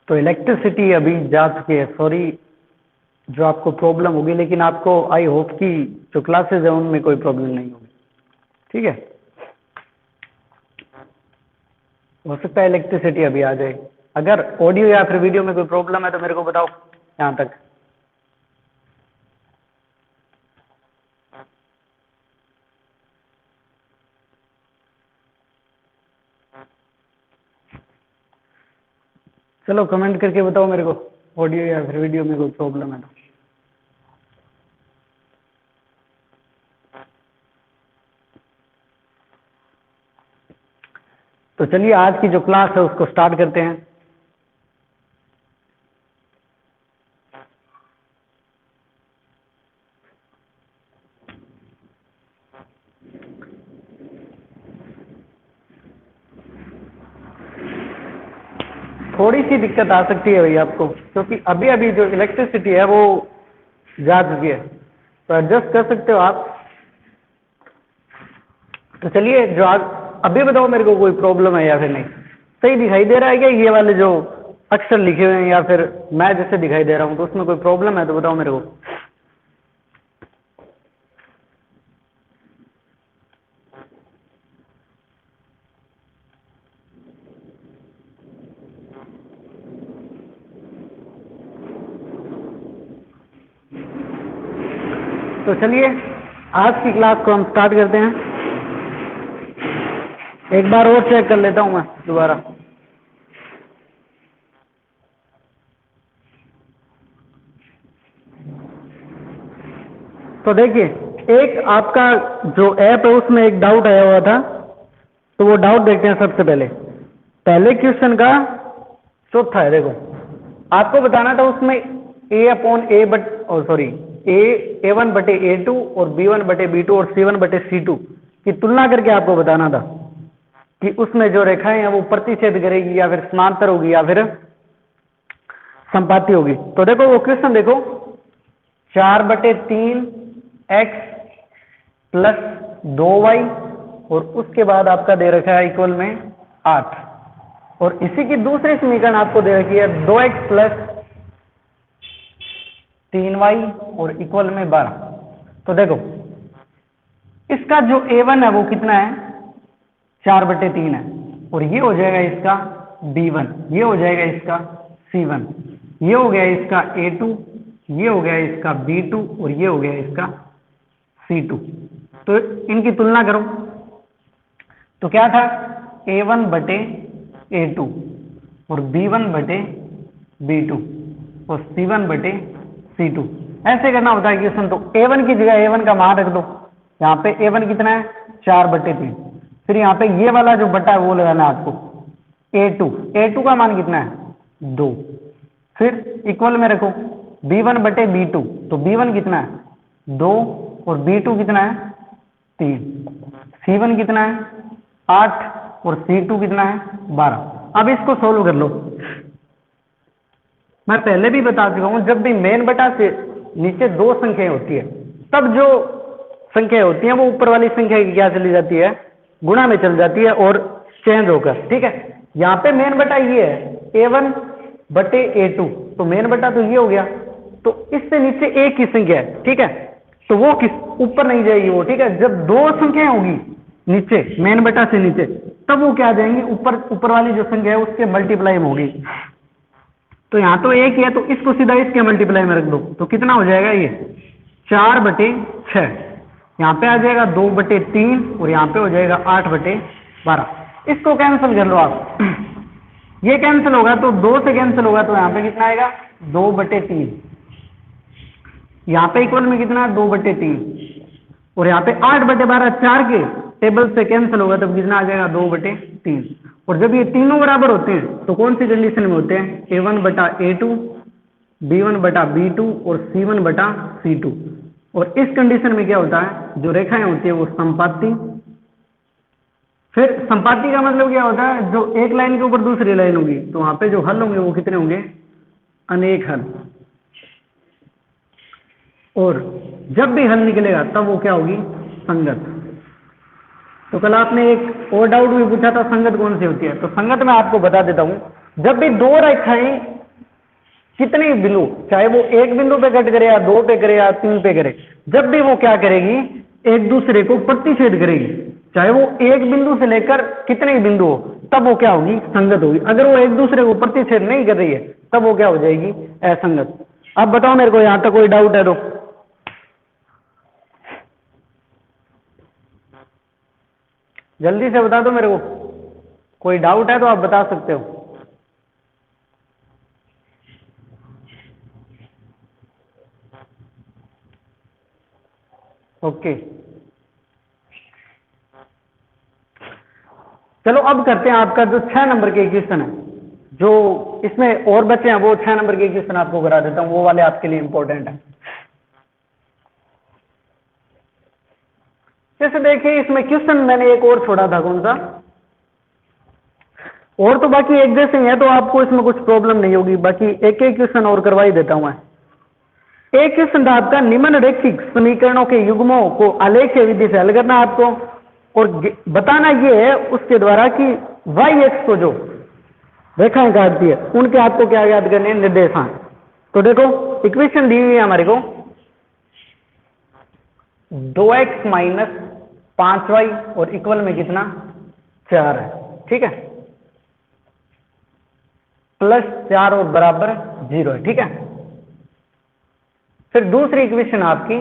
तो इलेक्ट्रिसिटी अभी जा चुकी है, सॉरी जो आपको प्रॉब्लम होगी, लेकिन आपको आई होप कि जो क्लासेस है उनमें कोई प्रॉब्लम नहीं होगी। ठीक है, हो सकता है इलेक्ट्रिसिटी अभी आ जाए। अगर ऑडियो या फिर वीडियो में कोई प्रॉब्लम है तो मेरे को बताओ यहाँ तक। चलो कमेंट करके बताओ मेरे को, ऑडियो या फिर वीडियो में कोई प्रॉब्लम है तो चलिए आज की जो क्लास है उसको स्टार्ट करते हैं। थोड़ी सी दिक्कत आ सकती है भैया आपको, क्योंकि अभी अभी जो इलेक्ट्रिसिटी है वो जा चुकी है, तो एडजस्ट कर सकते हो आप। तो चलिए जो आज अभी बताओ मेरे को कोई प्रॉब्लम है या फिर नहीं, सही दिखाई दे रहा है क्या ये वाले जो अक्षर लिखे हुए हैं, या फिर मैं जैसे दिखाई दे रहा हूँ तो उसमें कोई प्रॉब्लम है तो बताओ मेरे को। तो चलिए आज की क्लास को हम स्टार्ट करते हैं। एक बार और चेक कर लेता हूं मैं दोबारा। तो देखिए, एक आपका जो ऐप है उसमें एक डाउट आया हुआ था, तो वो डाउट देखते हैं। सबसे पहले क्वेश्चन का चौथा है, देखो आपको बताना था उसमें A/A1/A2 और B1/B2 और C1/C2 की तुलना करके आपको बताना था कि उसमें जो रेखाएं हैं वो प्रतिच्छेद करेगी या फिर समांतर होगी या फिर संपाती होगी। तो देखो वो क्वेश्चन देखो, 4/3x प्लस 2y और उसके बाद आपका दे रखा है इक्वल में 8, और इसी की दूसरी समीकरण आपको दे रखी है 2x प्लस 3y और इक्वल में 12। तो देखो इसका जो A1 है वो कितना है, 4/3 है, और ये हो जाएगा इसका B1, ये हो जाएगा इसका C1, ये हो गया इसका A2, ये हो गया इसका B2 और ये हो गया इसका C2। तो इनकी तुलना करो तो क्या था, A1/A2 और B1/B2 और C1/C2। ऐसे करना होता है क्वेश्चन। तो A1 की जगह A1 का मान रख दो, यहाँ पे A1 कितना है 4/3, फिर यहाँ पे ये वाला जो बटा है वो लगाना है आपको A2 का मान कितना है 2, फिर इक्वल में रखो B1/B2, तो B1 कितना है 2 और B2 कितना है 3, C1 कितना है 8 और C2 कितना है 12। अब इसको सोल्व कर लो। मैं पहले भी बता चुका हूं, जब भी मेन बटा से नीचे दो संख्याएं होती है तब जो संख्या होती है वो ऊपर वाली संख्या की क्या चली जाती है, गुणा में चल जाती है और चेंज होकर। ठीक है, यहाँ पे मेन बटा ये है A1/A2, तो मेन बटा तो ये हो गया, तो इससे नीचे एक ही संख्या है। ठीक है, तो वो किस ऊपर नहीं जाएगी वो। ठीक है, जब दो संख्याएं होगी नीचे मेन बटा से नीचे, तब वो क्या आ जाएंगी, ऊपर वाली जो संख्या है उसके मल्टीप्लाई में होगी। तो यहाँ तो एक ही है, तो इसको सीधा इसके मल्टीप्लाई में रख दो, तो कितना हो जाएगा ये 4/6, यहाँ पे आ जाएगा 2/3 और यहाँ पे हो जाएगा 8/12। इसको कैंसिल कर लो आप, ये कैंसिल होगा तो 2 से कैंसिल होगा, तो यहाँ पे कितना आएगा 2/3, यहाँ पे इक्वल में कितना है 2/3, और यहाँ पे 8/12 4 के टेबल से कैंसिल होगा तब कितना आ जाएगा 2/3। और जब ये तीनों बराबर होते हैं तो कौन सी कंडीशन में होते हैं, A1/A2, B1/B2 और C1/C2। और इस कंडीशन में क्या होता है, जो रेखाएं होती है वो संपाती। फिर संपाती का मतलब क्या होता है, जो एक लाइन के ऊपर दूसरी लाइन होगी तो वहां पे जो हल होंगे वो कितने होंगे, अनेक हल। और जब भी हल निकलेगा तब वो क्या होगी, संगत। तो कल आपने एक और डाउट भी पूछा था, संगत कौन सी होती है। तो संगत मैं आपको बता देता हूं, जब भी दो रेखाएं कितने बिंदु, चाहे वो एक बिंदु पे कट करे या दो पे करे या तीन पे करे, जब भी वो क्या करेगी, एक दूसरे को प्रतिच्छेद करेगी, चाहे वो एक बिंदु से लेकर कितने बिंदु हो, तब वो क्या होगी, संगत होगी। अगर वो एक दूसरे को प्रतिच्छेद नहीं कर रही है तब वो क्या हो जाएगी, असंगत। अब बताओ मेरे को, यहां तक कोई डाउट है तो जल्दी से बता दो मेरे को, कोई डाउट है तो आप बता सकते हो। ओके, चलो अब करते हैं आपका जो 6 नंबर के क्वेश्चन है, जो इसमें और बच्चे हैं वो 6 नंबर के क्वेश्चन आपको करा देता हूं, वो वाले आपके लिए इंपॉर्टेंट है। जैसे देखिए इसमें क्वेश्चन मैंने एक और छोड़ा था, कौन सा, और तो बाकी एक जैसे ही है तो आपको इसमें कुछ प्रॉब्लम नहीं होगी, बाकी एक एक क्वेश्चन और करवा ही देता हूं मैं। एक क्वेश्चन था आपका, निम्न रैखिक समीकरणों के युग्मों को आलेख्य विधि से हल करना आपको, और बताना ये है उसके द्वारा कि वाई एक्स को जो रेखाएं काटती है उनके आपको क्या याद करने हैं, निर्देशांक। तो देखो इक्वेशन दी हुई है हमारे को, 2x माइनस 5y और इक्वल में कितना, 4 है, ठीक है, प्लस 4 और बराबर 0 है, ठीक है। फिर दूसरी इक्वेशन आपकी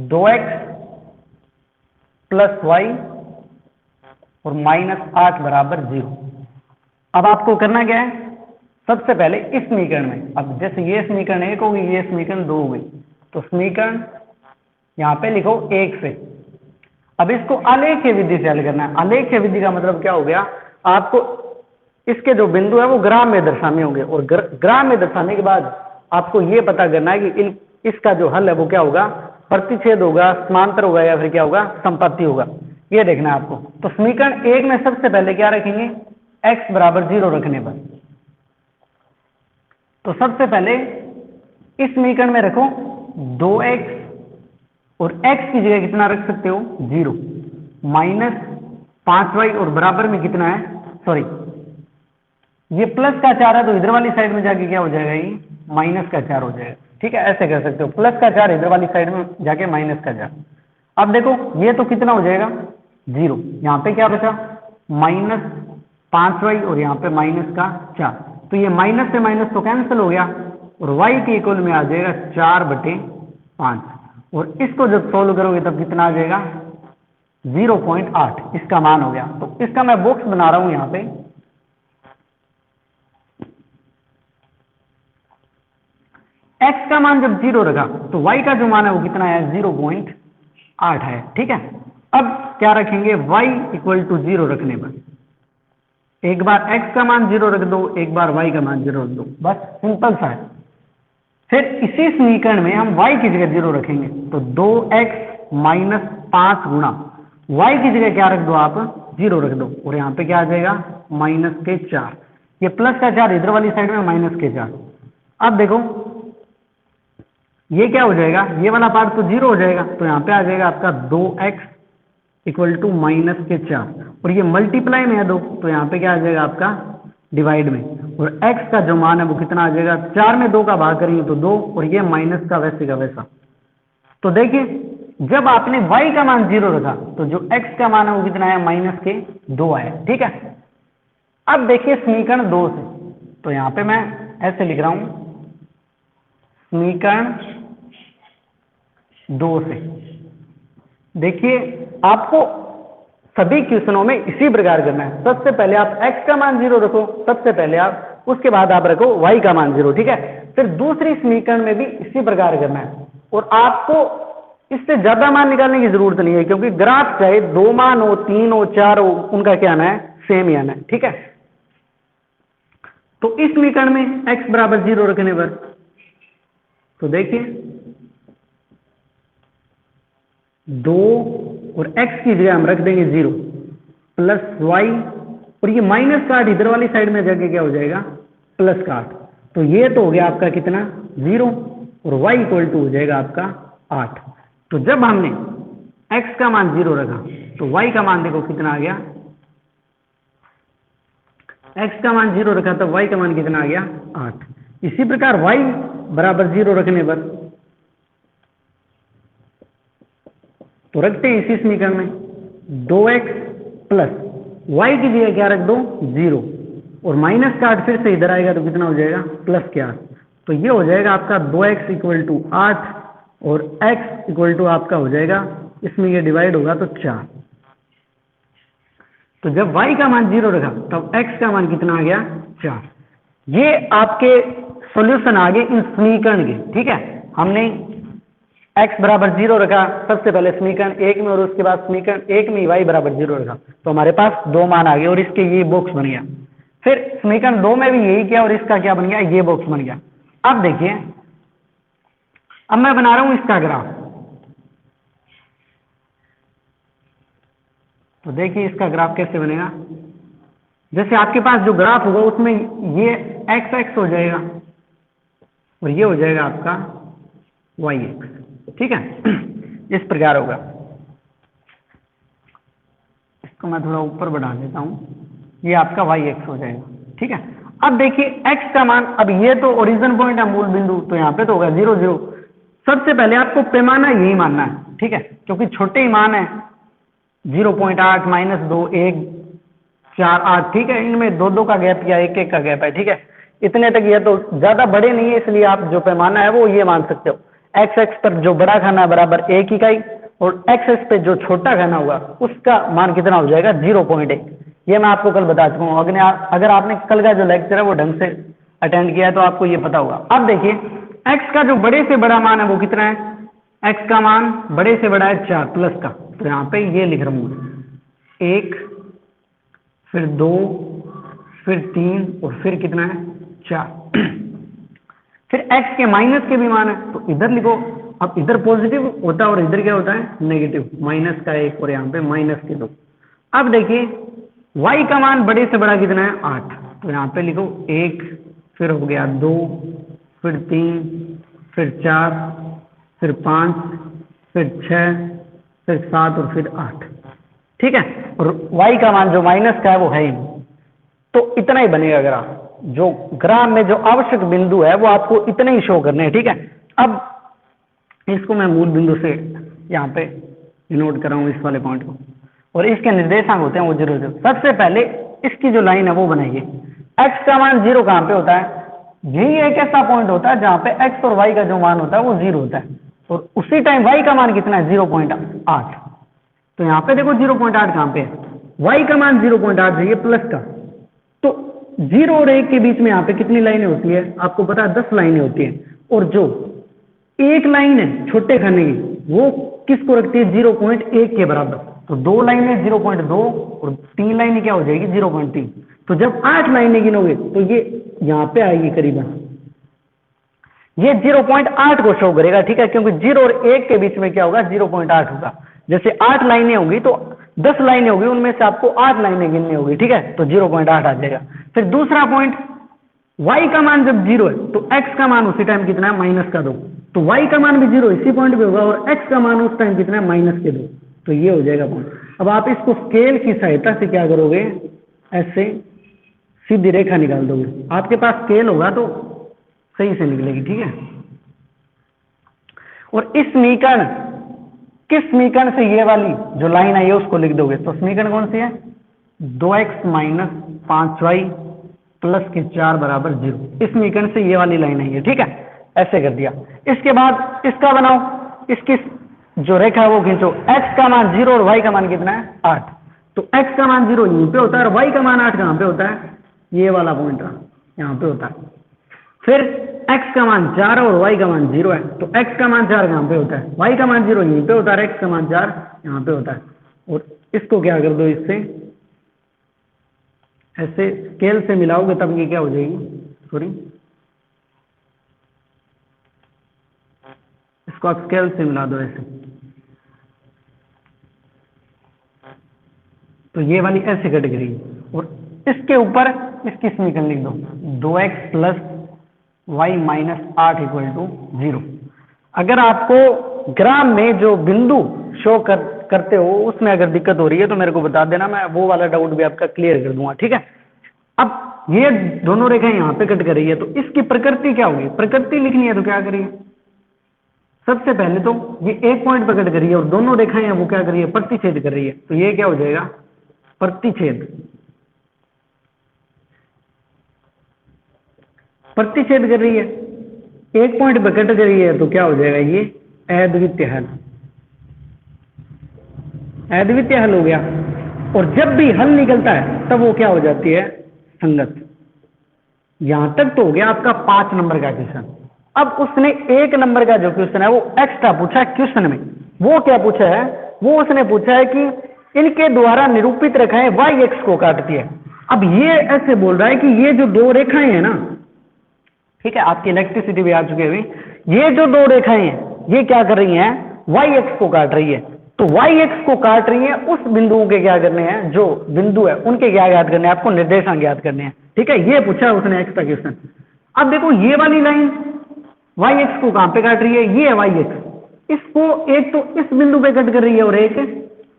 2x प्लस वाई और माइनस 8 बराबर 0। अब आपको करना क्या है, सबसे पहले इस समीकरण में, अब जैसे ये समीकरण 1 होगी, ये समीकरण 2 होगी, तो समीकरण यहां पे लिखो 1 से। अब इसको आलेख्य विधि से हल करना है। आलेख्य विधि का मतलब क्या हो गया, आपको इसके जो बिंदु है वो ग्राम में दर्शाने होंगे, और ग्राम में दर्शाने के बाद आपको ये पता करना है कि इसका जो हल है वो क्या होगा, प्रतिच्छेद होगा, समांतर होगा, या फिर क्या होगा, संपत्ति होगा, ये देखना है आपको। तो समीकरण 1 में सबसे पहले क्या रखेंगे, x बराबर 0 रखने पर, तो सबसे पहले इस समीकरण में रखो 2x, और x की जगह कितना रख सकते हो, 0, माइनस 5y और बराबर में कितना है, सॉरी ये प्लस का 4 है तो इधर वाली साइड में जाके क्या हो जाएगा, ये माइनस का 4 हो जाएगा, ठीक है, ऐसे कर सकते हो, प्लस का 4 इधर वाली साइड में जाके माइनस का 4। अब देखो ये तो कितना हो जाएगा, 0, यहाँ पे क्या बचा, माइनस 5y और यहाँ पे माइनस का 4, तो ये माइनस से माइनस तो कैंसिल हो गया, और y के इक्वल में आ जाएगा 4/5, और इसको जब सोल्व करोगे तब कितना आ जाएगा, 0.8 इसका मान हो गया। तो इसका मैं बॉक्स बना रहा हूं यहाँ पे, x का मान जब 0 रखा तो y का जो मान है वो कितना है, 0.8 है, ठीक है। अब क्या रखेंगे, y इक्वल टू 0 रखने पर एक बार x का मान 0 रख दो, एक बार y का मान 0 रख दो, बस सिंपल सा है। फिर इसी समीकरण में हम y की जगह 0 रखेंगे, तो 2x माइनस 5 गुणा y की जगह क्या रख दो आप, 0 रख दो, और यहाँ पे क्या आ जाएगा, माइनस के 4, ये प्लस का 4 इधर वाली साइड में माइनस के 4। अब देखो ये क्या हो जाएगा, ये वाला पार्ट तो 0 हो जाएगा, तो यहाँ पे आ जाएगा आपका 2x इक्वल टू माइनस के 4, और ये मल्टीप्लाई में है 2, तो यहाँ पे क्या आ जाएगा आपका डिवाइड में, और x का जो मान है वो कितना आ जाएगा, 4 में 2 का भाग करेंगे तो 2, और ये माइनस का वैसे का वैसा। तो देखिए जब आपने y का मान 0 रखा तो जो x का मान है वो कितना है, माइनस के 2 आया, ठीक है। अब देखिए समीकरण 2 से, तो यहाँ पे मैं ऐसे लिख रहा हूं, समीकरण 2 से देखिए आपको सभी क्वेश्चनों में इसी प्रकार करना है। सबसे पहले आप x का मान 0 रखो, सबसे पहले आप, उसके बाद आप रखो y का मान 0, ठीक है। फिर दूसरी समीकरण में भी इसी प्रकार करना है, और आपको इससे ज्यादा मान निकालने की जरूरत नहीं है, क्योंकि ग्राफ चाहे 2 मान हो, 3 हो, 4 हो, उनका क्या आना है, सेम ही आना है, ठीक है। तो इस समीकरण में x बराबर 0 रखने पर, तो देखिए 2 और x की जगह हम रख देंगे 0 प्लस y, और ये माइनस का 8 इधर वाली साइड में जाके क्या हो जाएगा, प्लस का 8, तो ये तो हो गया आपका कितना, 0, और y इक्वल टू हो जाएगा आपका 8। तो जब हमने x का मान 0 रखा तो y का मान देखो कितना आ गया, x का मान 0 रखा तो y का मान कितना आ गया 8। इसी प्रकार y बराबर 0 रखने पर तो रखते हैं इसी समीकरण में 2x प्लस y की जगह क्या रख दो 0 और माइनस का 8 फिर से इधर आएगा तो कितना हो जाएगा प्लस के 8। तो ये हो जाएगा आपका 2x इक्वल टू 8 और x इक्वल टू आपका हो जाएगा, इसमें ये डिवाइड होगा तो 4। तो जब y का मान 0 रखा तब x का मान कितना आ गया 4। ये आपके सॉल्यूशन आ गए इन समीकरण के, ठीक है। हमने x बराबर 0 रखा सबसे पहले समीकरण 1 में और उसके बाद समीकरण 1 में y बराबर 0 रखा तो हमारे पास 2 मान आ गए और इसके ये बॉक्स बन गया। फिर समीकरण 2 में भी यही किया और इसका क्या बन गया, ये बॉक्स बन गया। अब देखिए, अब मैं बना रहा हूं इसका ग्राफ। तो देखिए इसका ग्राफ कैसे बनेगा। जैसे आपके पास जो ग्राफ होगा उसमें ये एक्स एक्स हो जाएगा और ये हो जाएगा आपका वाई एक्स, ठीक है। इस प्रकार होगा। इसको मैं थोड़ा ऊपर बढ़ा देता हूं, ये आपका वाई एक्स हो जाएगा, ठीक है। अब देखिए x का मान, अब ये तो ओरिजिन पॉइंट है, मूल बिंदु, तो यहाँ पे तो होगा 0 0। सबसे पहले आपको पैमाना यही मानना है, ठीक है, क्योंकि छोटे ही मान है 0.8 -2 1 4 8, ठीक है। इनमें 2 2 का गैप या 1 1 का गैप है, ठीक है। इतने तक ये तो ज्यादा बड़े नहीं है, इसलिए आप जो पैमाना है वो ये मान सकते हो। एक्स एक्स पर जो बड़ा खाना है बराबर 1 इकाई और एक्स एक्स पे जो छोटा खाना होगा उसका मान कितना हो जाएगा 0.1। ये मैं आपको कल बता चुका हूँ। अगर आपने कल का जो लेक्चर है वो ढंग से अटेंड किया है तो आपको ये पता होगा। अब देखिए x का जो बड़े से बड़ा मान है वो कितना है, x का मान बड़े से बड़ा है 4 प्लस का, तो यहाँ पे ये लिख रहा हूँ 1 फिर 2 फिर 3 और फिर कितना है 4। फिर x के माइनस के भी मान है तो इधर लिखो। अब इधर पॉजिटिव होता है और इधर क्या होता है नेगेटिव, माइनस का 1 और यहाँ पे माइनस के 2। अब देखिए y का मान बड़े से बड़ा कितना है 8, तो यहाँ पे लिखो 1 फिर हो गया 2 फिर 3 फिर 4 फिर 5 फिर 6 फिर 7 और फिर 8, ठीक है। और y का मान जो माइनस का है वो है ही नहीं, तो इतना ही बनेगा ग्राफ। जो ग्राफ में जो आवश्यक बिंदु है वो आपको इतने ही शो करने हैं, ठीक है। अब इसको मैं मूल बिंदु से यहाँ पे नोट कर रहा हूँ इस वाले पॉइंट को, और इसके निर्देशांक होते हैं वो 0 0। सबसे पहले इसकी जो लाइन है वो बनाइए। x का मान 0 कहाँ पे होता है, यही एक ऐसा पॉइंट होता है जहाँ पे x और y का जो मान होता है वो 0 होता है, और उसी टाइम y का मान कितना है 0.8। तो यहाँ पे देखो 0.8 कहाँ पे है, y का मान 0.8 है, ये प्लस का। तो 0 और 1 के बीच में यहाँ पे कितनी लाइनें होती है आपको पता है, 10 लाइनें होती हैं। और जो एक लाइन है छोटे खाने की वो किसको रखती है 0.1 के बराबर। तो 2 लाइनें 0.2 और 3 लाइनें क्या हो जाएगी 0.3। तो जब 8 लाइनें गिनोगे तो ये यहाँ पे आएगी करीबन, ये 0.8 को शो करेगा, ठीक है, क्योंकि 0 और 1 के बीच में क्या होगा 0.8 होगा। जैसे 8 लाइनें होंगी तो 10 लाइनें होगी, उनमें से आपको 8 लाइनें गिननी होगी, ठीक है, तो 0.8 आ जाएगा। फिर दूसरा पॉइंट, y का मान जब 0 है तो x का मान उसी टाइम कितना है माइनस का 2, तो y का मान भी 0 इसी पॉइंट पे होगा और x का मान उस टाइम कितना है माइनस के 2, तो ये हो जाएगा पॉइंट। अब आप इसको स्केल की सहायता से क्या करोगे, ऐसे सीधी रेखा निकाल दोगे। आपके पास स्केल होगा तो सही से निकलेगी, ठीक है। और इस समीकरण, किस समीकरण से ये वाली जो लाइन आई है उसको लिख दोगे, तो समीकरण कौन सी है 2x माइनस 5y प्लस के 4 बराबर 0। इस समीकरण से ये वाली लाइन आई है, ठीक है। ऐसे कर दिया। इसके बाद इसका बनाओ, इसकी जो रेखा है वो खींचो। x का मान 0 और y का मान कितना है 8, तो x का मान 0 यहीं पे होता है और y का मान 8 कहाँ पे होता है, ये वाला पॉइंट यहाँ पे होता है। फिर x का मान 4 और y का मान 0 है, तो x का मान 4 कहाँ पे होता है, y का मान 0 यहीं पे होता है, x का मान 4 यहाँ पे होता है। और इसको क्या कर दो, इससे ऐसे स्केल से मिलाओगे तब ये क्या हो जाएगी, सॉरी इसको आप स्केल से मिला दो ऐसे, तो ये वाली ऐसे कट गई। और इसके ऊपर इसकी समीकरण लिख दो 2x plus y minus 8 equal to 0। अगर आपको ग्राम में जो बिंदु शो करते हो उसमें अगर दिक्कत हो रही है तो मेरे को बता देना, मैं वो वाला डाउट भी आपका क्लियर कर दूंगा, ठीक है। अब ये दोनों रेखाएं यहाँ पे कट कर रही है, तो इसकी प्रकृति क्या होगी? प्रकृति लिखनी है तो क्या करिए? सबसे पहले तो ये एक पॉइंट पर कट कर रही है और दोनों रेखाएं हैं वो क्या कर रही है? प्रतिच्छेद कर रही है, तो ये क्या हो जाएगा? प्रतिच्छेद। प्रतिच्छेद कर रही है, एक पॉइंट पर कट कर रही है, तो क्या हो जाएगा? ये अद्वितीय हल। अद्वितीय हल हो गया। और जब भी हल निकलता है तब वो क्या हो जाती है? संगत। यहां तक तो हो गया आपका 5 नंबर का क्वेश्चन। अब उसने 1 नंबर का जो क्वेश्चन है वो एक्स्ट्रा पूछा है क्वेश्चन में। वो क्या पूछा है? वो उसने पूछा है कि इनके द्वारा निरूपित रेखाएं वाई एक्स को काटती है। अब ये ऐसे बोल रहा है कि ये जो दो रेखाएं हैं ना, ठीक है, आपकी इलेक्ट्रिसिटी भी आ चुकी है अभी, ये जो दो रेखाएं हैं ये क्या कर रही हैं? वाई एक्स को काट रही है। तो वाई एक्स को काट रही है, उस बिंदुओं के क्या करने हैं? जो बिंदु है उनके क्या याद करने हैं? आपको निर्देशांक याद करने हैं। ठीक है, ये पूछा है उसने एक्स्ट्रा क्वेश्चन। अब देखो ये वाली लाइन वाई एक्स को कहां पे काट रही है? ये है वाई एक्स। इसको एक तो इस बिंदु पे कट कर रही है और एक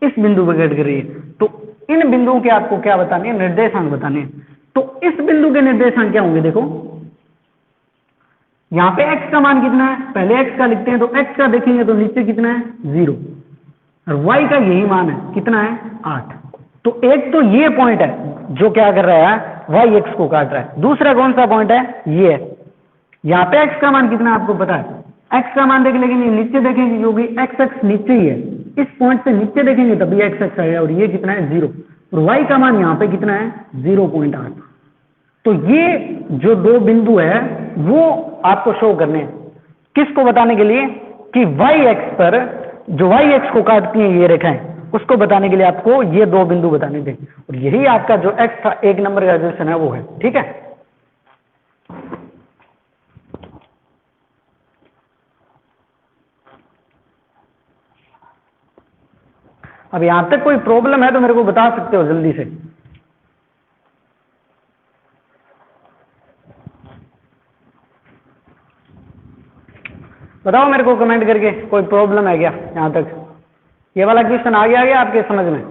इस बिंदु पे कट कर रही है। तो इन बिंदुओं के आपको क्या बताने हैं? निर्देशांक बताने हैं। तो इस बिंदु के निर्देशांक क्या होंगे? देखो यहां पे x का मान कितना है? पहले x का लिखते हैं, तो x का देखेंगे तो नीचे कितना है? 0। और y का यही मान है, कितना है? 8। तो एक तो ये पॉइंट है जो क्या कर रहा है? वाई एक्स को काट रहा है। दूसरा कौन सा पॉइंट है? ये है। यहाँ पे x का मान कितना है आपको पता है? x का मान देख लेंगे, नीचे देखेंगे क्योंकि x एक्स नीचे ही है, इस पॉइंट से नीचे देखेंगे तभी x एक्स आएगा। और ये कितना है? 0। और y का मान यहाँ पे कितना है? 0.8। तो ये जो दो बिंदु है वो आपको शो करने हैं। किसको बताने के लिए? कि वाई एक्स पर जो वाई एक्स को काटती हैं ये रेखाएं, उसको बताने के लिए आपको ये दो बिंदु बताने थे। और यही आपका जो एक्स्ट्रा 1 नंबर का क्वेश्चन है वो है। ठीक है, अब यहां तक कोई प्रॉब्लम है तो मेरे को बता सकते हो जल्दी से। बताओ मेरे को कमेंट करके, कोई प्रॉब्लम है क्या यहां तक? ये वाला क्वेश्चन आ गया आपके समझ में?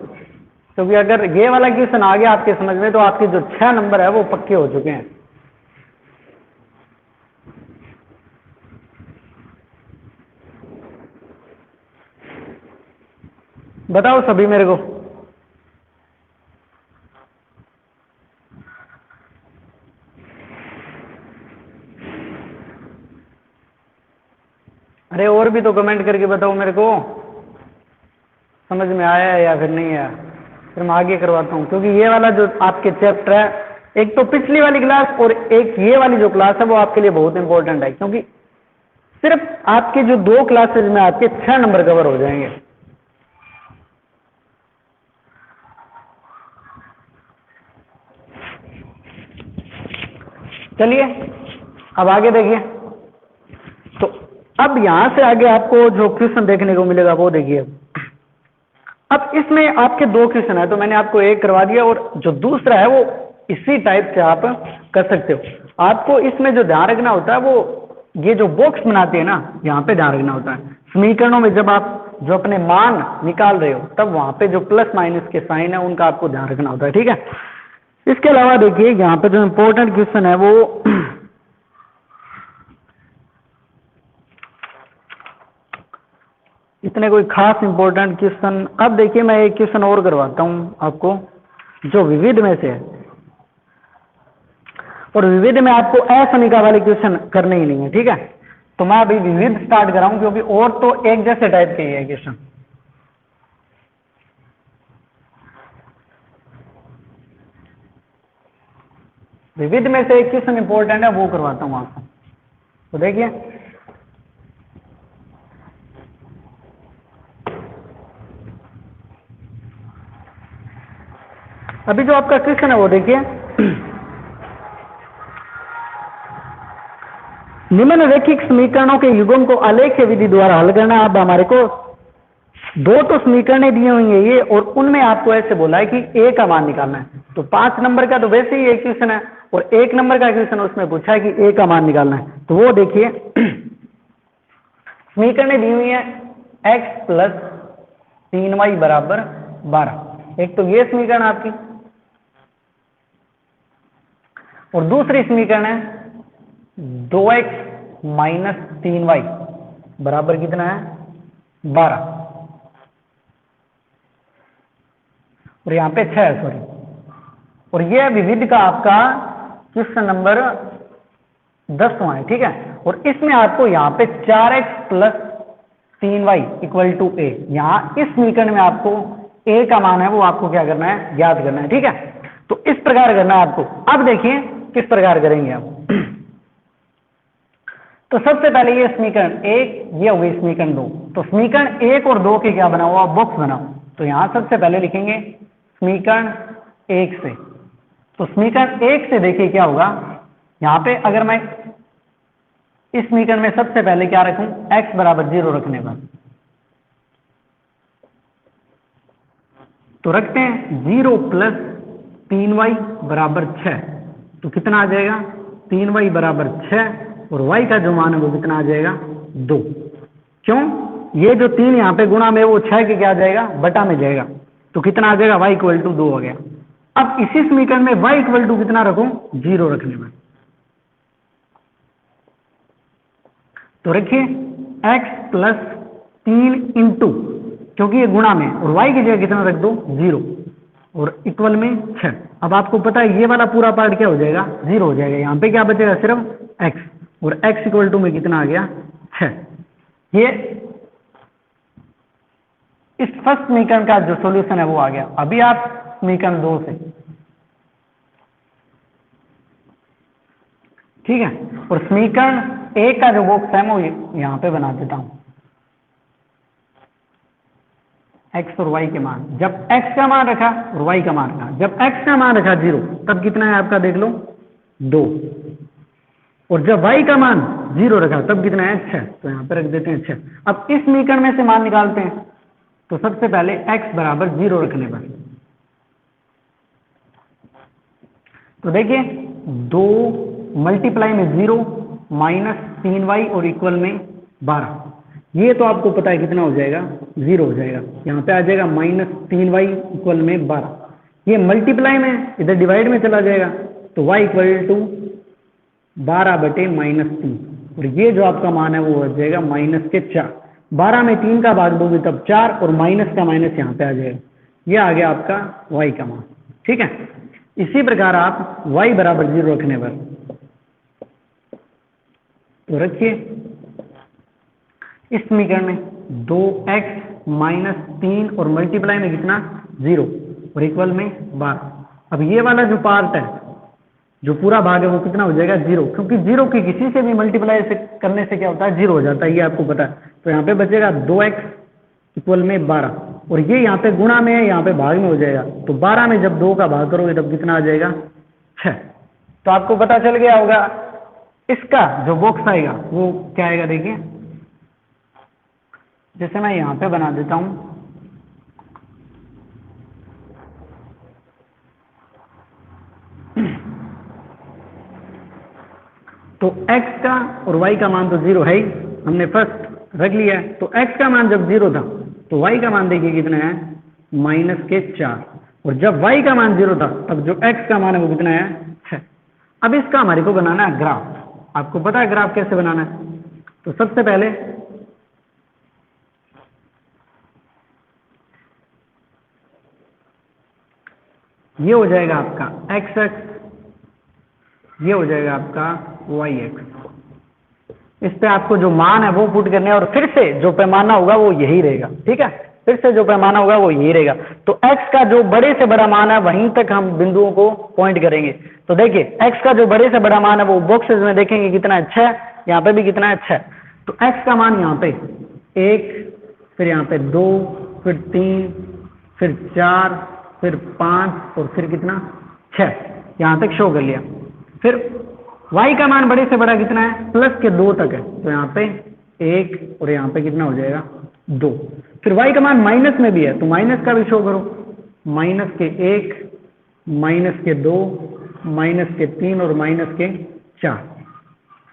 क्योंकि अगर ये वाला क्वेश्चन आ गया आपके समझ में तो आपके जो 6 नंबर है वो पक्के हो चुके हैं। बताओ सभी मेरे को। अरे और भी तो कमेंट करके बताओ मेरे को, समझ में आया है या फिर नहीं आया? फिर मैं आगे करवाता हूँ। क्योंकि ये वाला जो आपके चैप्टर है, एक तो पिछली वाली क्लास और एक ये वाली जो क्लास है वो आपके लिए बहुत इंपॉर्टेंट है। क्योंकि सिर्फ आपके जो 2 क्लासेज में आपके 6 नंबर कवर हो जाएंगे। चलिए अब आगे देखिए। तो अब यहां से आगे आपको जो क्वेश्चन देखने को मिलेगा वो देखिए। अब इसमें आपके 2 क्वेश्चन है, तो मैंने आपको एक करवा दिया और जो दूसरा है वो इसी टाइप से आप कर सकते हो। आपको इसमें जो ध्यान रखना होता है वो ये जो बॉक्स बनाते हैं ना, यहाँ पे ध्यान रखना होता है। समीकरणों में जब आप जो अपने मान निकाल रहे हो तब वहां पे जो प्लस माइनस के साइन है उनका आपको ध्यान रखना होता है। ठीक है, इसके अलावा देखिए यहाँ पे जो इम्पोर्टेंट क्वेश्चन है वो इतने कोई खास इंपॉर्टेंट क्वेश्चन। अब देखिए मैं एक क्वेश्चन और करवाता हूं आपको जो विविध में से है, और विविध में आपको असमीका वाले क्वेश्चन करने ही नहीं है। ठीक है, तो मैं अभी विविध स्टार्ट कराऊं क्योंकि और तो एक जैसे टाइप के ही है क्वेश्चन। विविध में से एक क्वेश्चन इंपॉर्टेंट है वो करवाता हूं आपको। तो देखिए अभी जो आपका क्वेश्चन है वो देखिए, निम्नलिखित समीकरणों के युग्म को आलेख्य विधि द्वारा हल करना। अब हमारे को 2 तो समीकरणें दी हुई है ये, और उनमें आपको ऐसे बोला है कि ए का मान निकालना है। तो 5 नंबर का तो वैसे ही एक क्वेश्चन है और 1 नंबर का क्वेश्चन उसमें पूछा है कि ए का मान निकालना है। तो वो देखिए समीकरणें दी हुई है x + 3y = 12। एक तो ये समीकरण आपकी, और दूसरी समीकरण है 2x माइनस 3y बराबर कितना है 12, और यहाँ पे 6 है, सॉरी। और यह विविध का आपका क्वेश्चन नंबर 10वां है, ठीक है। और इसमें आपको यहाँ पे 4x plus 3y equal to a, यहाँ इस समीकरण में आपको a का मान है वो आपको क्या करना है, ज्ञात करना है, ठीक है। तो इस प्रकार करना है आपको। अब देखिए किस प्रकार करेंगे आप। तो सबसे पहले ये समीकरण 1, ये हो गई समीकरण 2। तो समीकरण 1 और 2 के क्या बना हुआ, बॉक्स बनाओ। तो यहां सबसे पहले लिखेंगे समीकरण 1 से। तो समीकरण 1 से देखिए क्या होगा, यहां पे अगर मैं इस समीकरण में सबसे पहले क्या रखूं, x बराबर 0 रखने पर, तो रखते हैं 0 प्लस 3y बराबर 6, तो कितना आ जाएगा 3y बराबर 6, और y का जो मान है वो कितना आ जाएगा 2। क्यों, ये जो 3 यहाँ पे गुणा में वो 6 के क्या आ जाएगा, बटा में जाएगा, तो कितना आ जाएगा y इक्वल टू 2 हो गया। अब इसी समीकरण में y इक्वल टू कितना रखूं, 0 रखने में, तो रखिए x प्लस 3 इंटू, क्योंकि ये गुणा में, और y की जगह कितना रख दो 0, और इक्वल में 6। अब आपको पता है ये वाला पूरा पार्ट क्या हो जाएगा, 0 हो जाएगा। यहाँ पे क्या बचेगा, सिर्फ x, और x इक्वल टू में कितना आ गया 6। ये इस फर्स्ट समीकरण का जो सॉल्यूशन है वो आ गया। अभी आप समीकरण 2 से, ठीक है, और समीकरण 1 का जो बॉक्स है मैं यहां पे बना देता हूं, x और y के मान। जब x का मान रखा और y का मान रखा, जब x का मान रखा 0, तब कितना है आपका देख लो 2, और जब y का मान 0 रखा तब कितना है 6, तो यहां पे रख देते हैं 6। अब इस समीकरण में से मान निकालते हैं, तो सबसे पहले x बराबर 0 रखने पर, तो देखिए 2 मल्टीप्लाई में 0 माइनस 3y और इक्वल में 12, ये तो आपको पता है कितना हो जाएगा 0 हो जाएगा। यहाँ पे आ जाएगा माइनस 3y इक्वल में 12, ये मल्टीप्लाई में इधर डिवाइड में चला जाएगा, तो y इक्वल टू 12 बटे माइनस 3, और ये जो आपका मान है वो हो जाएगा माइनस के 4। 12 में 3 का भाग दोगे तब 4, और माइनस का माइनस यहाँ पे आ जाएगा, ये आ गया आपका y का मान, ठीक है। इसी प्रकार आप y बराबर 0 रखने पर, तो रखिए इस समीकरण में 2x माइनस 3 और मल्टीप्लाई में कितना 0 और इक्वल में 12। अब ये वाला जो पार्ट है, जो पूरा भाग है वो कितना हो जाएगा 0, क्योंकि 0 की किसी से भी मल्टीप्लाई से करने से क्या होता है 0 हो जाता है, ये आपको पता है। तो यहाँ पे बचेगा 2x इक्वल में 12, और ये यहाँ पे गुणा में है, यहाँ पे भाग में हो जाएगा, तो 12 में जब 2 का भाग करोगे तब कितना आ जाएगा 6। तो आपको पता चल गया होगा इसका जो बॉक्स आएगा वो क्या आएगा, देखिए जैसे मैं यहां पे बना देता हूं, तो x का और y का मान तो 0 है ही, हमने फर्स्ट रख लिया है। तो x का मान जब 0 था तो y का मान देखिए कितना है माइनस के 4, और जब y का मान 0 था तब जो x का मान है वो कितना है 6। अब इसका हमारे को बनाना है ग्राफ। आपको पता है ग्राफ कैसे बनाना है, तो सबसे पहले ये हो जाएगा आपका x x, ये हो जाएगा आपका y x। इस पे आपको जो मान है वो पुट करने हैं, और फिर से जो पैमाना होगा वो यही रहेगा, ठीक है, फिर से जो पैमाना होगा वो यही रहेगा। तो x का जो बड़े से बड़ा मान है वहीं तक हम बिंदुओं को पॉइंट करेंगे। तो देखिए x का जो बड़े से बड़ा मान है वो बॉक्सेस में देखेंगे कितना है 6, यहाँ पे भी कितना है 6। तो x का मान यहाँ पे 1, फिर यहाँ पे 2, फिर 3, फिर 4, फिर 5, और फिर कितना 6, यहाँ तक शो कर लिया। फिर y का मान बड़े से बड़ा कितना है, प्लस के 2 तक है, तो यहाँ पे 1, और यहाँ पे कितना हो जाएगा 2। फिर y का मान माइनस में भी है, तो माइनस का भी शो करो, माइनस के 1, माइनस के 2, माइनस के 3, और माइनस के 4।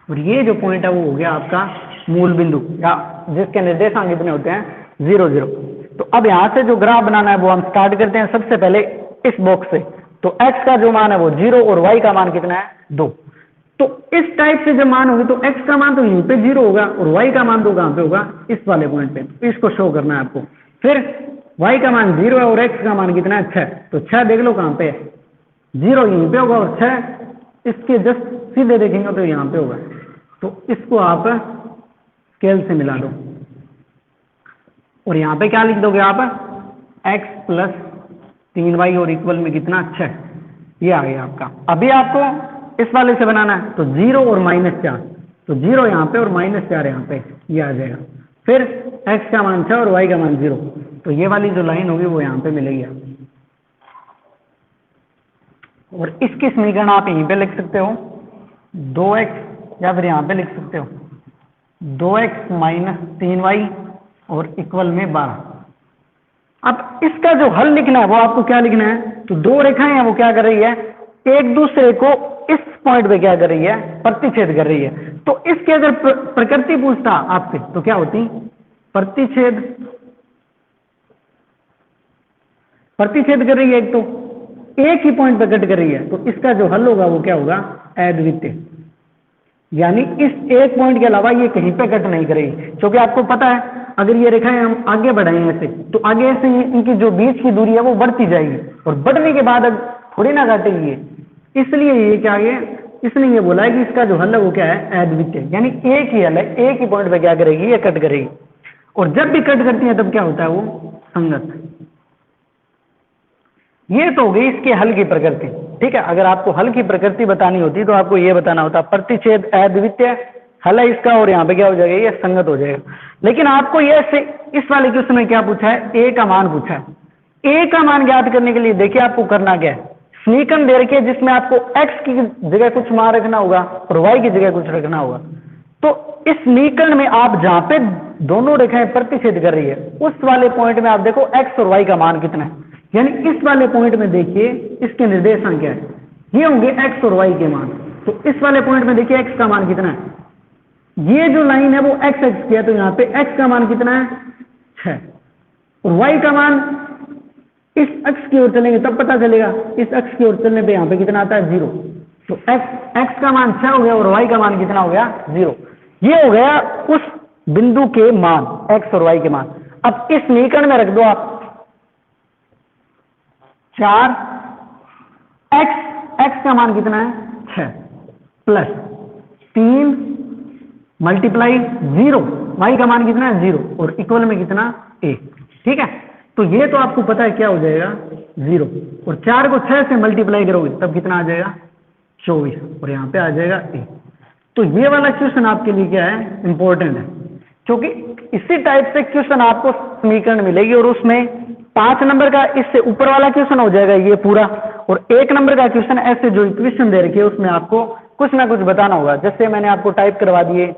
और ये जो पॉइंट है वो हो गया आपका मूल बिंदु, या जिसके निर्देशांक इतने होते हैं 0 0। तो अब यहाँ से जो ग्राफ बनाना है वो हम स्टार्ट करते हैं सबसे पहले इस बॉक्स से। तो x का जो मान है वो 0 और y का मान कितना है 2। तो इस टाइप से जब मान होगी तो x का मान तो यहीं पे 0 होगा और y का मान तो कहाँ पे होगा, इस वाले पॉइंट पे। इसको शो करना है आपको। फिर y का मान 0 है और x का मान कितना है 6, तो 6 देख लो कहाँ पे है, 0 यहीं पे होगा और 6 इसके जस्ट सीधे देखेंगे तो यहाँ पे होगा। तो इसको आप स्केल से मिला दो और यहाँ पे क्या लिख दोगे आप, x प्लस 3y और इक्वल में कितना 6, ये आ गया आपका। अभी आपको इस वाले से बनाना है तो 0 और -4, तो 0 यहाँ पे और -4 यहाँ पे, ये आ जाएगा। फिर x का मान 6 और y का मान 0, तो ये वाली जो लाइन होगी वो यहाँ पे मिलेगी आपको। और इसकी समीकरण आप यहीं पे लिख सकते हो 2x, या फिर यहाँ पे लिख सकते हो 2x माइनस 3y और इक्वल में 12। अब इसका जो हल लिखना है वो आपको क्या लिखना है, तो दो रेखाएं हैं वो क्या कर रही है, एक दूसरे को इस पॉइंट पे क्या कर रही है, प्रतिच्छेद कर रही है। तो इसकी अगर प्रकृति पूछता आपसे तो क्या होती, प्रतिच्छेद कर रही है, एक तो एक ही पॉइंट पे कट कर रही है, तो इसका जो हल होगा वो क्या होगा, अद्वितीय। यानी इस एक पॉइंट के अलावा ये कहीं पे कट नहीं करेगी, क्योंकि आपको पता है अगर ये रेखाएं हम आगे बढ़ाएं ऐसे, तो आगे ऐसे इनकी जो बीच की दूरी है वो बढ़ती जाएगी और बढ़ने के बाद अब थोड़ी ना काटेगी ये। इसलिए ये क्या है, इसने ये बोला है कि इसका जो हल है वो क्या है, अद्वितीय। यानी एक ही हल है, एक ही पॉइंट पे क्या करेगी, ये कट करेगी। और जब भी कट करती है तब क्या होता है, वो संगत। ये तो हो गई इसके हल की प्रकृति। ठीक है, अगर आपको हल की प्रकृति बतानी होती तो आपको ये बताना होता प्रतिच्छेद अद्वितीय, हल है इसका, और यहाँ पे क्या हो जाएगा, ये संगत हो जाएगा। लेकिन आपको ये इस वाले क्वेश्चन में क्या पूछा है, ए का मान पूछा है। ए का मान ज्ञात करने के लिए देखिए आपको करना क्या है, समीकरण दे रखी है जिसमें आपको x की जगह कुछ मान रखना होगा और y की जगह कुछ रखना होगा। तो इस समीकरण में आप जहां पे दोनों रेखाएं प्रतिच्छेद कर रही है उस वाले पॉइंट में आप देखो x और y का मान कितना है। यानी इस वाले पॉइंट में देखिए इसके निर्देशांक क्या है, ये होंगे x और y के मान। तो इस वाले पॉइंट में देखिए x का मान कितना है, ये जो लाइन है वो x एक्स की है, तो यहाँ पे x का मान कितना है 6, और y का मान इस अक्ष की ओर चलेंगे तब पता चलेगा, इस अक्ष की ओर चलने पे यहाँ पे कितना आता है 0। तो x का मान 6 हो गया और y का मान कितना हो गया 0। ये हो गया उस बिंदु के मान x और y के मान। अब इस समीकरण में रख दो आप 4, x का मान कितना है 6 प्लस 3 मल्टीप्लाई 0, y का मान कितना है 0 और इक्वल में कितना a। ठीक है, तो ये तो आपको पता है क्या हो जाएगा 0, और 4 को 6 से मल्टीप्लाई करोगे तब कितना आ जाएगा 24, और यहाँ पे आ जाएगा a। तो ये वाला क्वेश्चन आपके लिए क्या है, इंपॉर्टेंट है, क्योंकि इसी टाइप से क्वेश्चन आपको समीकरण मिलेगी और उसमें 5 नंबर का इससे ऊपर वाला क्वेश्चन हो जाएगा ये पूरा, और 1 नंबर का क्वेश्चन ऐसे जो इक्वेशन दे रखी है उसमें आपको कुछ ना कुछ बताना होगा। जैसे मैंने आपको टाइप करवा दिए,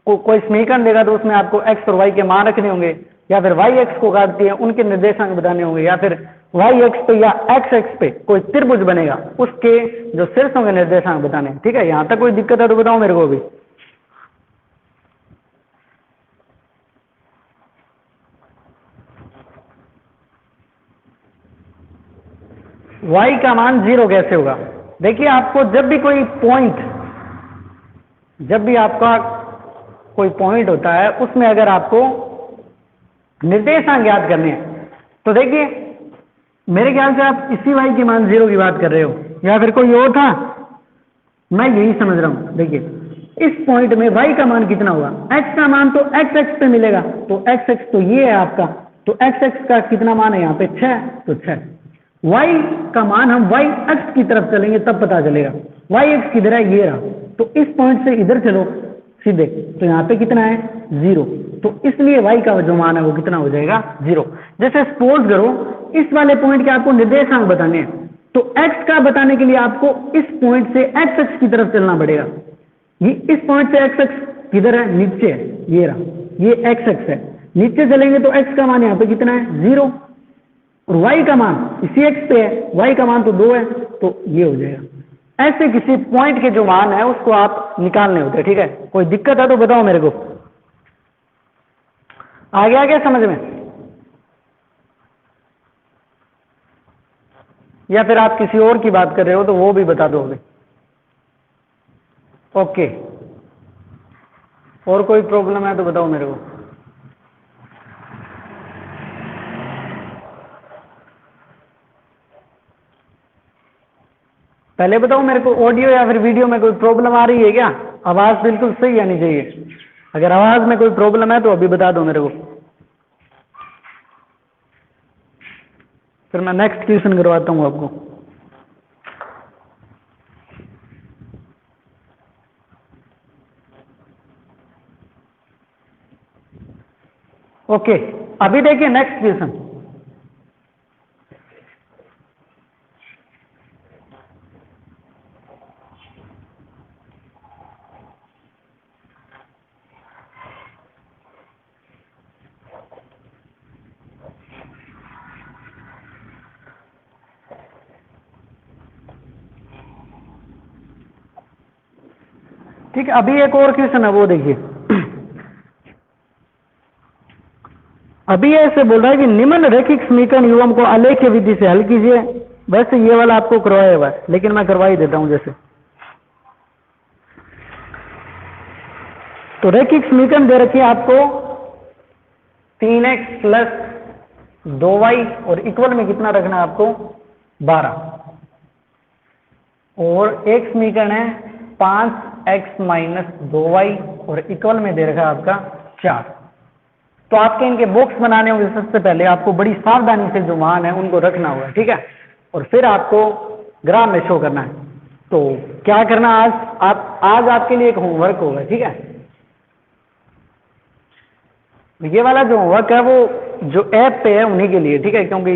कोई समीकरण देगा तो उसमें आपको x और y के मान रखने होंगे, या फिर y x को काटती है उनके निर्देशांक बताने होंगे, या फिर y x पे या x x पे कोई त्रिभुज बनेगा उसके जो शीर्षों के निर्देशांक बताने हैं। ठीक है, यहाँ तक कोई दिक्कत है तो बताओ मेरे को भी। y का मान 0 कैसे होगा, देखिए आपको जब भी आपका कोई पॉइंट होता है उसमें अगर आपको निर्देशांक ज्ञात करने हैं तो देखिए मेरे ख्याल से आप इसी y के मान 0 की बात कर रहे हो या फिर कोई और था, मैं यही समझ रहा हूं। देखिए इस पॉइंट में y का मान कितना होगा, x का मान तो x x पे मिलेगा, तो x x तो ये है आपका, तो x x का कितना मान है यहाँ पे 6, तो 6। y का मान हम y अक्ष की तरफ चलेंगे तब पता चलेगा, y अक्ष किधर है, ये रहा, तो इस पॉइंट से इधर चलो सीधे, तो यहाँ पे कितना है 0, तो इसलिए y का जो मान है वो कितना हो जाएगा 0। जैसे सपोज करो इस वाले पॉइंट के आपको निर्देशांक बताने हैं, तो x का बताने के लिए आपको इस पॉइंट से x अक्ष की तरफ चलना पड़ेगा। ये इस पॉइंट से x अक्ष किधर है, नीचे है, ये रहा, ये x अक्ष है, नीचे चलेंगे तो x का मान यहाँ पे कितना है 0, और y का मान इसी x पे है, y का मान तो 2 है, तो ये हो जाएगा। ऐसे किसी पॉइंट के जो मान है उसको आप निकालने होते हैं। ठीक है, कोई दिक्कत है तो बताओ मेरे को। आ गया क्या समझ में, या फिर आप किसी और की बात कर रहे हो तो वो भी बता दो अभी। ओके, और कोई प्रॉब्लम है तो बताओ मेरे को। पहले बताओ मेरे को, ऑडियो या फिर वीडियो में कोई प्रॉब्लम आ रही है क्या? आवाज बिल्कुल सही आनी चाहिए। अगर आवाज में कोई प्रॉब्लम है तो अभी बता दो मेरे को, फिर मैं नेक्स्ट क्वेश्चन करवाता हूँ आपको। ओके, अभी देखिए नेक्स्ट क्वेश्चन। ठीक है, अभी एक और क्वेश्चन है, वो देखिए। अभी ऐसे बोल रहा है कि निम्न रैखिक समीकरण युग्म को आलेख्य विधि से हल कीजिए। वैसे ये वाला आपको करवाया हुआ है, लेकिन मैं करवा ही देता हूं। जैसे तो रैखिक समीकरण दे रखी है आपको 3x प्लस 2y और इक्वल में कितना रखना है आपको 12, और एक समीकरण है 5x माइनस 2y और इक्वल में दे रखा है आपका 4। तो आपके इनके बॉक्स बनाने होंगे। सबसे पहले आपको बड़ी सावधानी से जो मान है उनको रखना होगा, ठीक है, और फिर आपको ग्राफ में शो करना है। तो क्या करना आज आपके लिए एक होमवर्क होगा, ठीक है। ये वाला जो होमवर्क है वो जो ऐप पे है उन्हीं के लिए, ठीक है, क्योंकि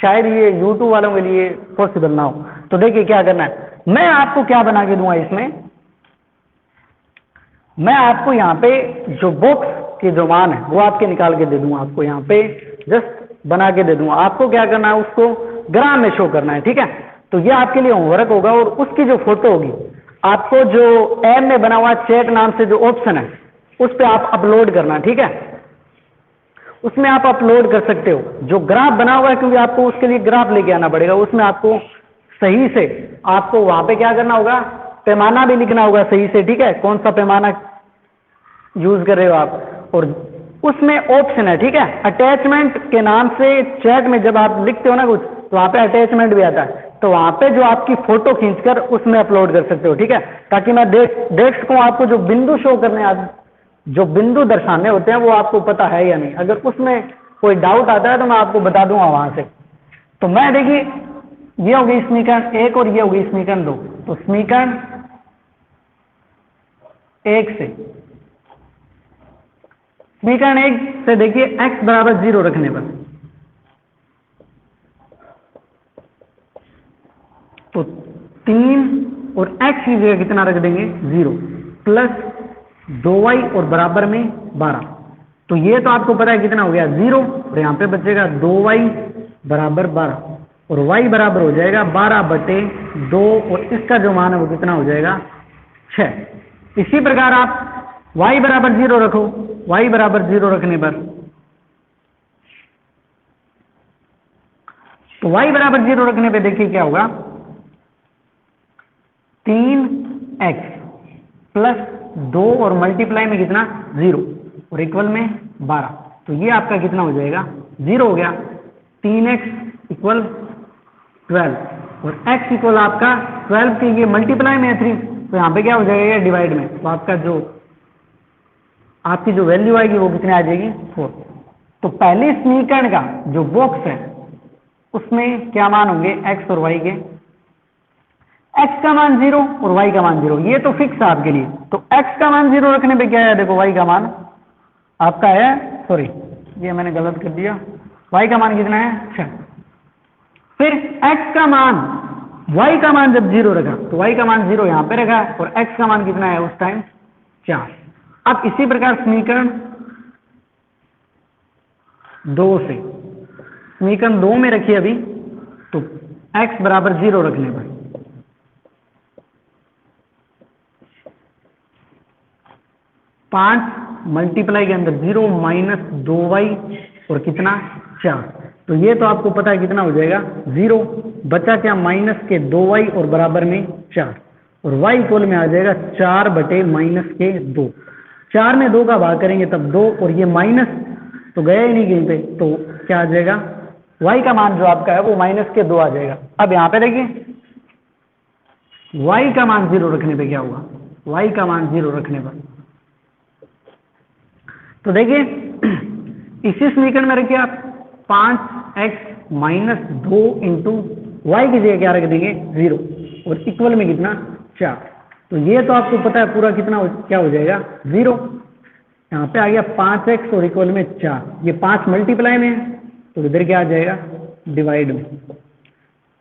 शायद ये यूट्यूब वालों के लिए पॉसिबल ना हो। तो देखिए क्या करना है, मैं आपको क्या बना के दूंगा इसमें, मैं आपको यहाँ पे जो बॉक्स के जो मान है वो आपके निकाल के दे दूंगा, आपको यहाँ पे जस्ट बना के दे दूंगा। आपको क्या करना है, उसको ग्राफ में शो करना है, ठीक है। तो ये आपके लिए होमवर्क होगा, और उसकी जो फोटो होगी आपको जो ऐप में बना हुआ चैट नाम से जो ऑप्शन है उस पर आप अपलोड करना, ठीक है। उसमें आप अपलोड कर सकते हो जो ग्राफ बना हुआ है, क्योंकि आपको उसके लिए ग्राफ लेके आना पड़ेगा। उसमें आपको सही से आपको वहां पे क्या करना होगा, पैमाना भी लिखना होगा सही से, ठीक है, कौन सा पैमाना यूज कर रहे हो आप। और उसमें ऑप्शन है, ठीक है, अटैचमेंट के नाम से चैट में जब आप लिखते हो ना कुछ, तो वहां पे अटैचमेंट भी आता है। तो वहां पे जो आपकी फोटो खींचकर उसमें अपलोड कर सकते हो, ठीक है, ताकि मैं देख सकूं आपको जो बिंदु शो करने जो बिंदु दर्शाने होते हैं वो आपको पता है या नहीं। अगर उसमें कोई डाउट आता है तो मैं आपको बता दूंगा वहां से। तो मैं देखिए, ये होगी समीकरण 1 और ये होगी समीकरण 2। तो समीकरण 1 से समीकरण 1 से देखिए x बराबर 0 रखने पर तो 3 और x की जगह कितना रख देंगे 0 प्लस 2y और बराबर में 12। तो ये तो आपको पता है कितना हो गया 0, और यहाँ पे बचेगा 2y बराबर 12 और y बराबर हो जाएगा 12/2, और इसका जो मान है वो कितना हो जाएगा 6। इसी प्रकार आप y बराबर 0 रखो, y बराबर 0 रखने पर तो y बराबर 0 रखने पे देखिए क्या होगा 3x प्लस 2 और मल्टीप्लाई में कितना 0 और इक्वल में 12। तो ये आपका कितना हो जाएगा 0 हो गया। 3x इक्वल 12 और x इक्वल आपका 12 के ये मल्टीप्लाई में है 3, तो यहाँ पे क्या हो जाएगा ये डिवाइड में। तो आपका जो आपकी जो वैल्यू आएगी वो कितनी आ जाएगी 4। तो पहले समीकरण का जो बॉक्स है उसमें क्या मान होंगे x और y के, x का मान 0 और y का मान 0, ये तो फिक्स है आपके लिए। तो x का मान 0 रखने पे क्या है, देखो y का मान आपका है, सॉरी ये मैंने गलत कर दिया, y का मान कितना है 6। फिर x का मान y का मान जब 0 रखा तो y का मान 0 यहां पे रखा और x का मान कितना है उस टाइम 4। अब इसी प्रकार समीकरण 2 से समीकरण 2 में रखिए अभी, तो x बराबर 0 रखने पर 5 मल्टीप्लाई के अंदर 0 माइनस 2y और कितना 4। तो ये तो आपको पता है कितना हो जाएगा 0, बचा क्या माइनस के 2y और बराबर में 4, और y इक्वल में आ जाएगा 4 बटे माइनस के 2, 4 में 2 का भाग करेंगे तब 2, और ये माइनस तो गया ही नहीं कहीं पे, तो क्या आ जाएगा y का मान जो आपका है वो माइनस के 2 आ जाएगा। अब यहाँ पे देखिए y का मान 0 रखने पे क्या होगा, y का मान 0 रखने पर तो देखिए इसी समीकरण में रखिए आप 5x माइनस 2 इंटू वाई की जगह क्या रख देंगे 0, और इक्वल में कितना 4, तो ये तो आपको पता है पूरा कितना क्या हो जाएगा 0, यहाँ पे आ गया 5x और इक्वल में 4, ये 5 मल्टीप्लाई में है तो इधर क्या आ जाएगा डिवाइड में,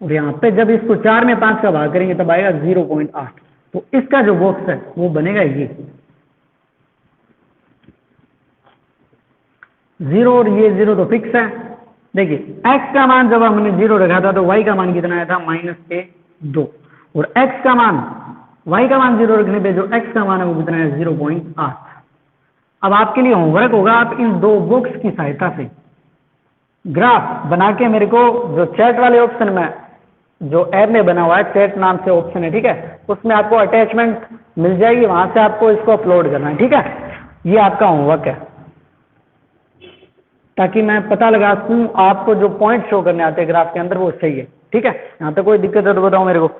और यहाँ पे जब इसको 4 में 5 का भाग करेंगे तब आएगा 0.8, तो इसका जो बॉक्स है वो बनेगा ये 0, और ये 0 तो फिक्स है। देखिए x का मान जब हमने 0 रखा था तो y का मान कितना आया था माइनस के 2, और x का मान y का मान 0 रखने पे जो x का मान है वो कितना है 0.8। अब आपके लिए होमवर्क होगा, आप इन दो बुक्स की सहायता से ग्राफ बना के मेरे को जो चैट वाले ऑप्शन में जो ऐप में बना हुआ है चैट नाम से ऑप्शन है, ठीक है, उसमें आपको अटैचमेंट मिल जाएगी, वहां से आपको इसको अपलोड करना है, ठीक है, ये आपका होमवर्क है, ताकि मैं पता लगा सकूं आपको जो पॉइंट शो करने आते हैं ग्राफ के अंदर वो सही है, ठीक है। यहाँ पे कोई दिक्कत है तो बताओ मेरे को।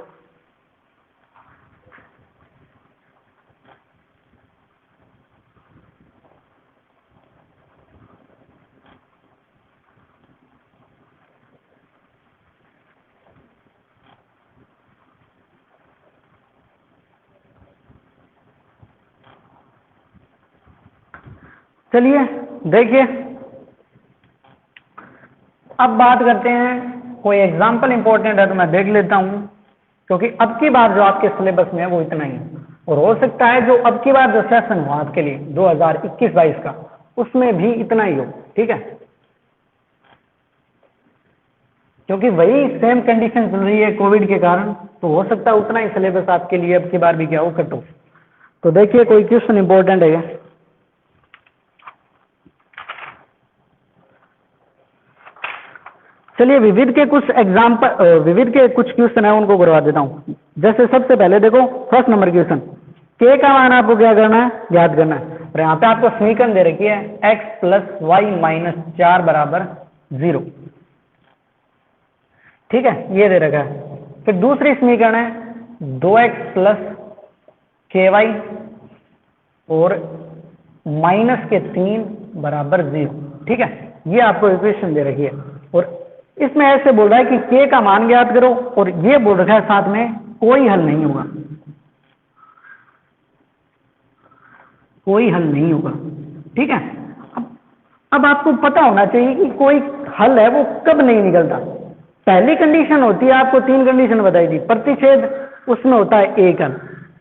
चलिए देखिए अब बात करते हैं, कोई एग्जाम्पल इंपॉर्टेंट है तो मैं देख लेता हूं, क्योंकि अब की बार जो आपके सिलेबस में है वो इतना ही है, और हो सकता है जो अब की बार जो सेशन हो आपके लिए 2021-22 का उसमें भी इतना ही हो, ठीक है, क्योंकि वही सेम कंडीशन चल रही है कोविड के कारण, तो हो सकता है उतना ही सिलेबस आपके लिए अब की बार भी क्या हो कट हो। तो देखिए कोई क्वेश्चन इंपॉर्टेंट है क्या? चलिए विविध के कुछ एग्जाम्पल, विविध के कुछ क्वेश्चन है उनको करवा देता हूं। जैसे सबसे पहले देखो फर्स्ट नंबर क्वेश्चन, के का मान आपको क्या करना है याद करना है, और यहाँ पे आपको समीकरण दे रखी है x प्लस वाई माइनस 4 बराबर 0, ठीक है, ये दे रखा है। फिर दूसरी समीकरण है 2x प्लस के वाई और माइनस के 3 बराबर 0, ठीक है, ये आपको इक्वेशन दे रखी है, और इसमें ऐसे बोल रहा है कि k का मान ज्ञात करो, और ये बोल रखा है साथ में कोई हल नहीं होगा, कोई हल नहीं होगा, ठीक है। अब आपको पता होना चाहिए कि कोई हल है वो कब नहीं निकलता। पहली कंडीशन होती है, आपको 3 कंडीशन बताई थी, प्रतिच्छेद उसमें होता है एक हल,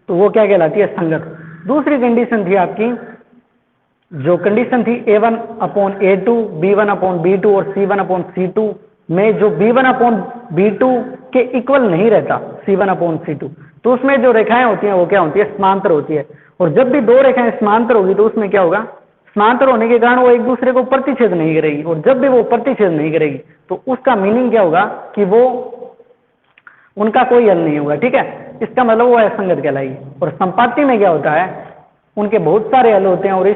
तो वो क्या कहलाती है संगत। दूसरी कंडीशन थी आपकी, जो कंडीशन थी a1/a2, b1/b2 और c1/c2 में जो b1/b2 के इक्वल नहीं रहता c1/c2, तो उसमें जो रेखाएं होती हैं वो क्या होती है समांतर होती है, और जब भी दो रेखाएं समांतर होगी तो उसमें क्या होगा, समांतर होने के कारण वो एक दूसरे को प्रतिच्छेद नहीं करेगी, और जब भी वो प्रतिच्छेद नहीं करेगी तो उसका मीनिंग क्या होगा कि वो उनका कोई हल नहीं होगा, ठीक है, इसका मतलब वो असंगत कहलाएगी। और संपाति में क्या होता है, उनके बहुत सारे हल होते हैं, और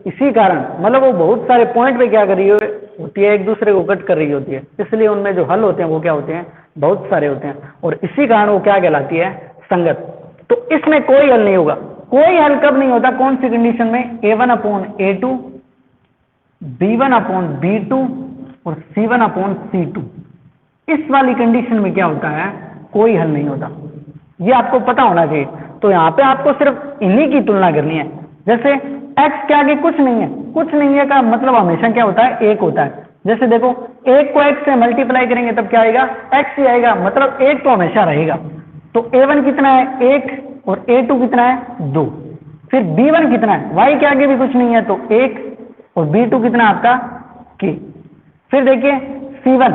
इसी कारण मतलब वो बहुत सारे पॉइंट पे क्या कर रही होती है, एक दूसरे को कट कर रही होती है, इसलिए उनमें जो हल होते हैं वो क्या होते हैं बहुत सारे होते हैं, और इसी कारण वो क्या कहलाती है संगत। तो इसमें कोई हल नहीं होगा। कोई हल कब नहीं होता, कौन सी कंडीशन में, a1/a2, b1/b2 और c1/c2, इस वाली कंडीशन में क्या होता है कोई हल नहीं होता, ये आपको पता होना चाहिए। तो यहाँ पे आपको सिर्फ इन्हीं की तुलना करनी है, जैसे x के आगे कुछ नहीं है, कुछ नहीं है का मतलब हमेशा क्या होता है एक होता है। जैसे देखो एक को x से मल्टीप्लाई करेंगे तब क्या आएगा x ही आएगा, मतलब एक तो हमेशा रहेगा। तो a1 कितना है 1 और a2 कितना है 2, फिर b1 कितना है, y के आगे भी कुछ नहीं है तो 1 और b2 कितना आपका k। फिर देखिए c1,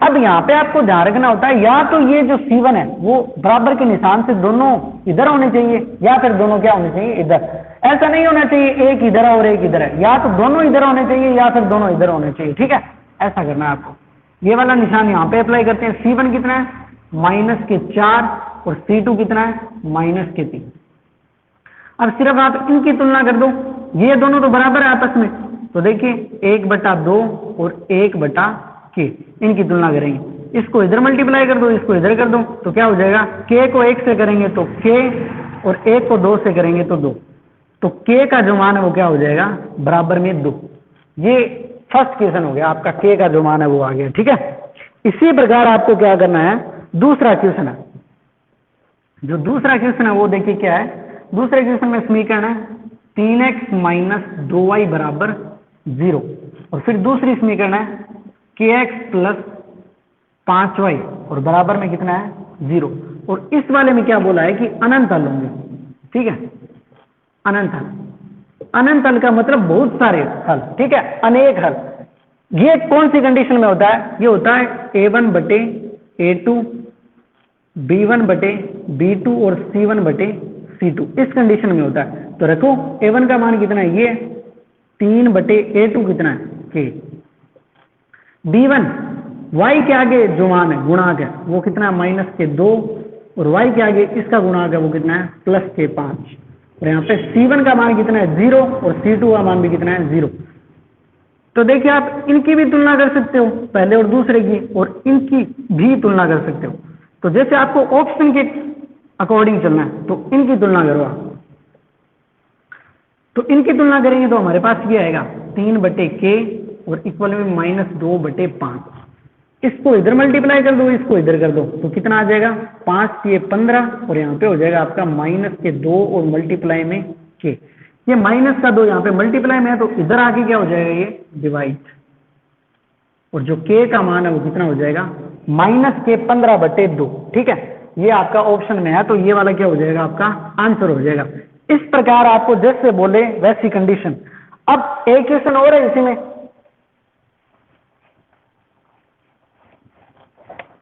अब यहाँ पे आपको ध्यान रखना होता है या तो ये जो c1 है वो बराबर के निशान से दोनों इधर होने चाहिए, या फिर दोनों क्या होने चाहिए इधर। ऐसा नहीं होना चाहिए एक इधर है और एक इधर है, या तो दोनों इधर होने चाहिए या फिर दोनों इधर होने चाहिए, ठीक है, ऐसा करना है आपको। ये वाला निशान यहाँ पे अप्लाई करते हैं। C1 कितना है, -4 और C2 कितना है, -3। अब सिर्फ आप इनकी तुलना कर दो, ये दोनों तो बराबर है आपस में, तो देखिए 1/2 और 1/k, इनकी तुलना करेंगे। इसको इधर मल्टीप्लाई कर दो, इसको इधर कर दो, तो क्या हो जाएगा, k को 1 से करेंगे तो k और 1 को 2 से करेंगे तो 2, तो k का जो मान है वो क्या हो जाएगा, बराबर में 2। ये फर्स्ट क्वेश्चन हो गया आपका, k का जो मान है वो आ गया। ठीक है, इसी प्रकार आपको क्या करना है, दूसरा क्वेश्चन है। जो दूसरा क्वेश्चन है वो देखिए क्या है, दूसरे क्वेश्चन में समीकरण है 3x - 2y बराबर 0, और फिर दूसरी समीकरण है kx + 5y और बराबर में कितना है, 0। और इस वाले में क्या बोला है कि अनंत हल होंगे। ठीक है, अनंत हल, अनंत हल का मतलब बहुत सारे हल। ठीक है, अनेक हल। ये कौन सी कंडीशन में होता है, ये होता है a1/a2, b1/b2 और c1/c2, इस कंडीशन में होता है। तो रखो a1 का मान कितना है, ये 3/a2 कितना है, k। b1 y के आगे जो मान है, गुणांक है, वो कितना है, -2, और y के आगे इसका गुणांक है वो कितना है, +5। और यहाँ पे c1 का मान कितना है, 0, और c2 का मान भी कितना है, 0। तो देखिए आप इनकी भी तुलना कर सकते हो, पहले और दूसरे की, और इनकी भी तुलना कर सकते हो। तो जैसे आपको ऑप्शन के अकॉर्डिंग चलना है, तो इनकी तुलना करो आप। तो इनकी तुलना करेंगे तो हमारे पास ये आएगा 3/k और इक्वल में -2/5। इसको इधर मल्टीप्लाई कर दो, इसको इधर कर दो, तो कितना आ जाएगा, 5 ये 15, और यहाँ पे हो जाएगा आपका -2 और मल्टीप्लाई में k। ये -2 यहाँ पे मल्टीप्लाई में है, तो इधर आके क्या हो जाएगा, ये डिवाइड, और जो k का मान है वो कितना हो जाएगा, -15/2। ठीक है, ये आपका ऑप्शन में है, तो ये वाला क्या हो जाएगा, आपका आंसर हो जाएगा। इस प्रकार आपको जैसे बोले वैसी कंडीशन। अब एक क्वेश्चन और है इसी में,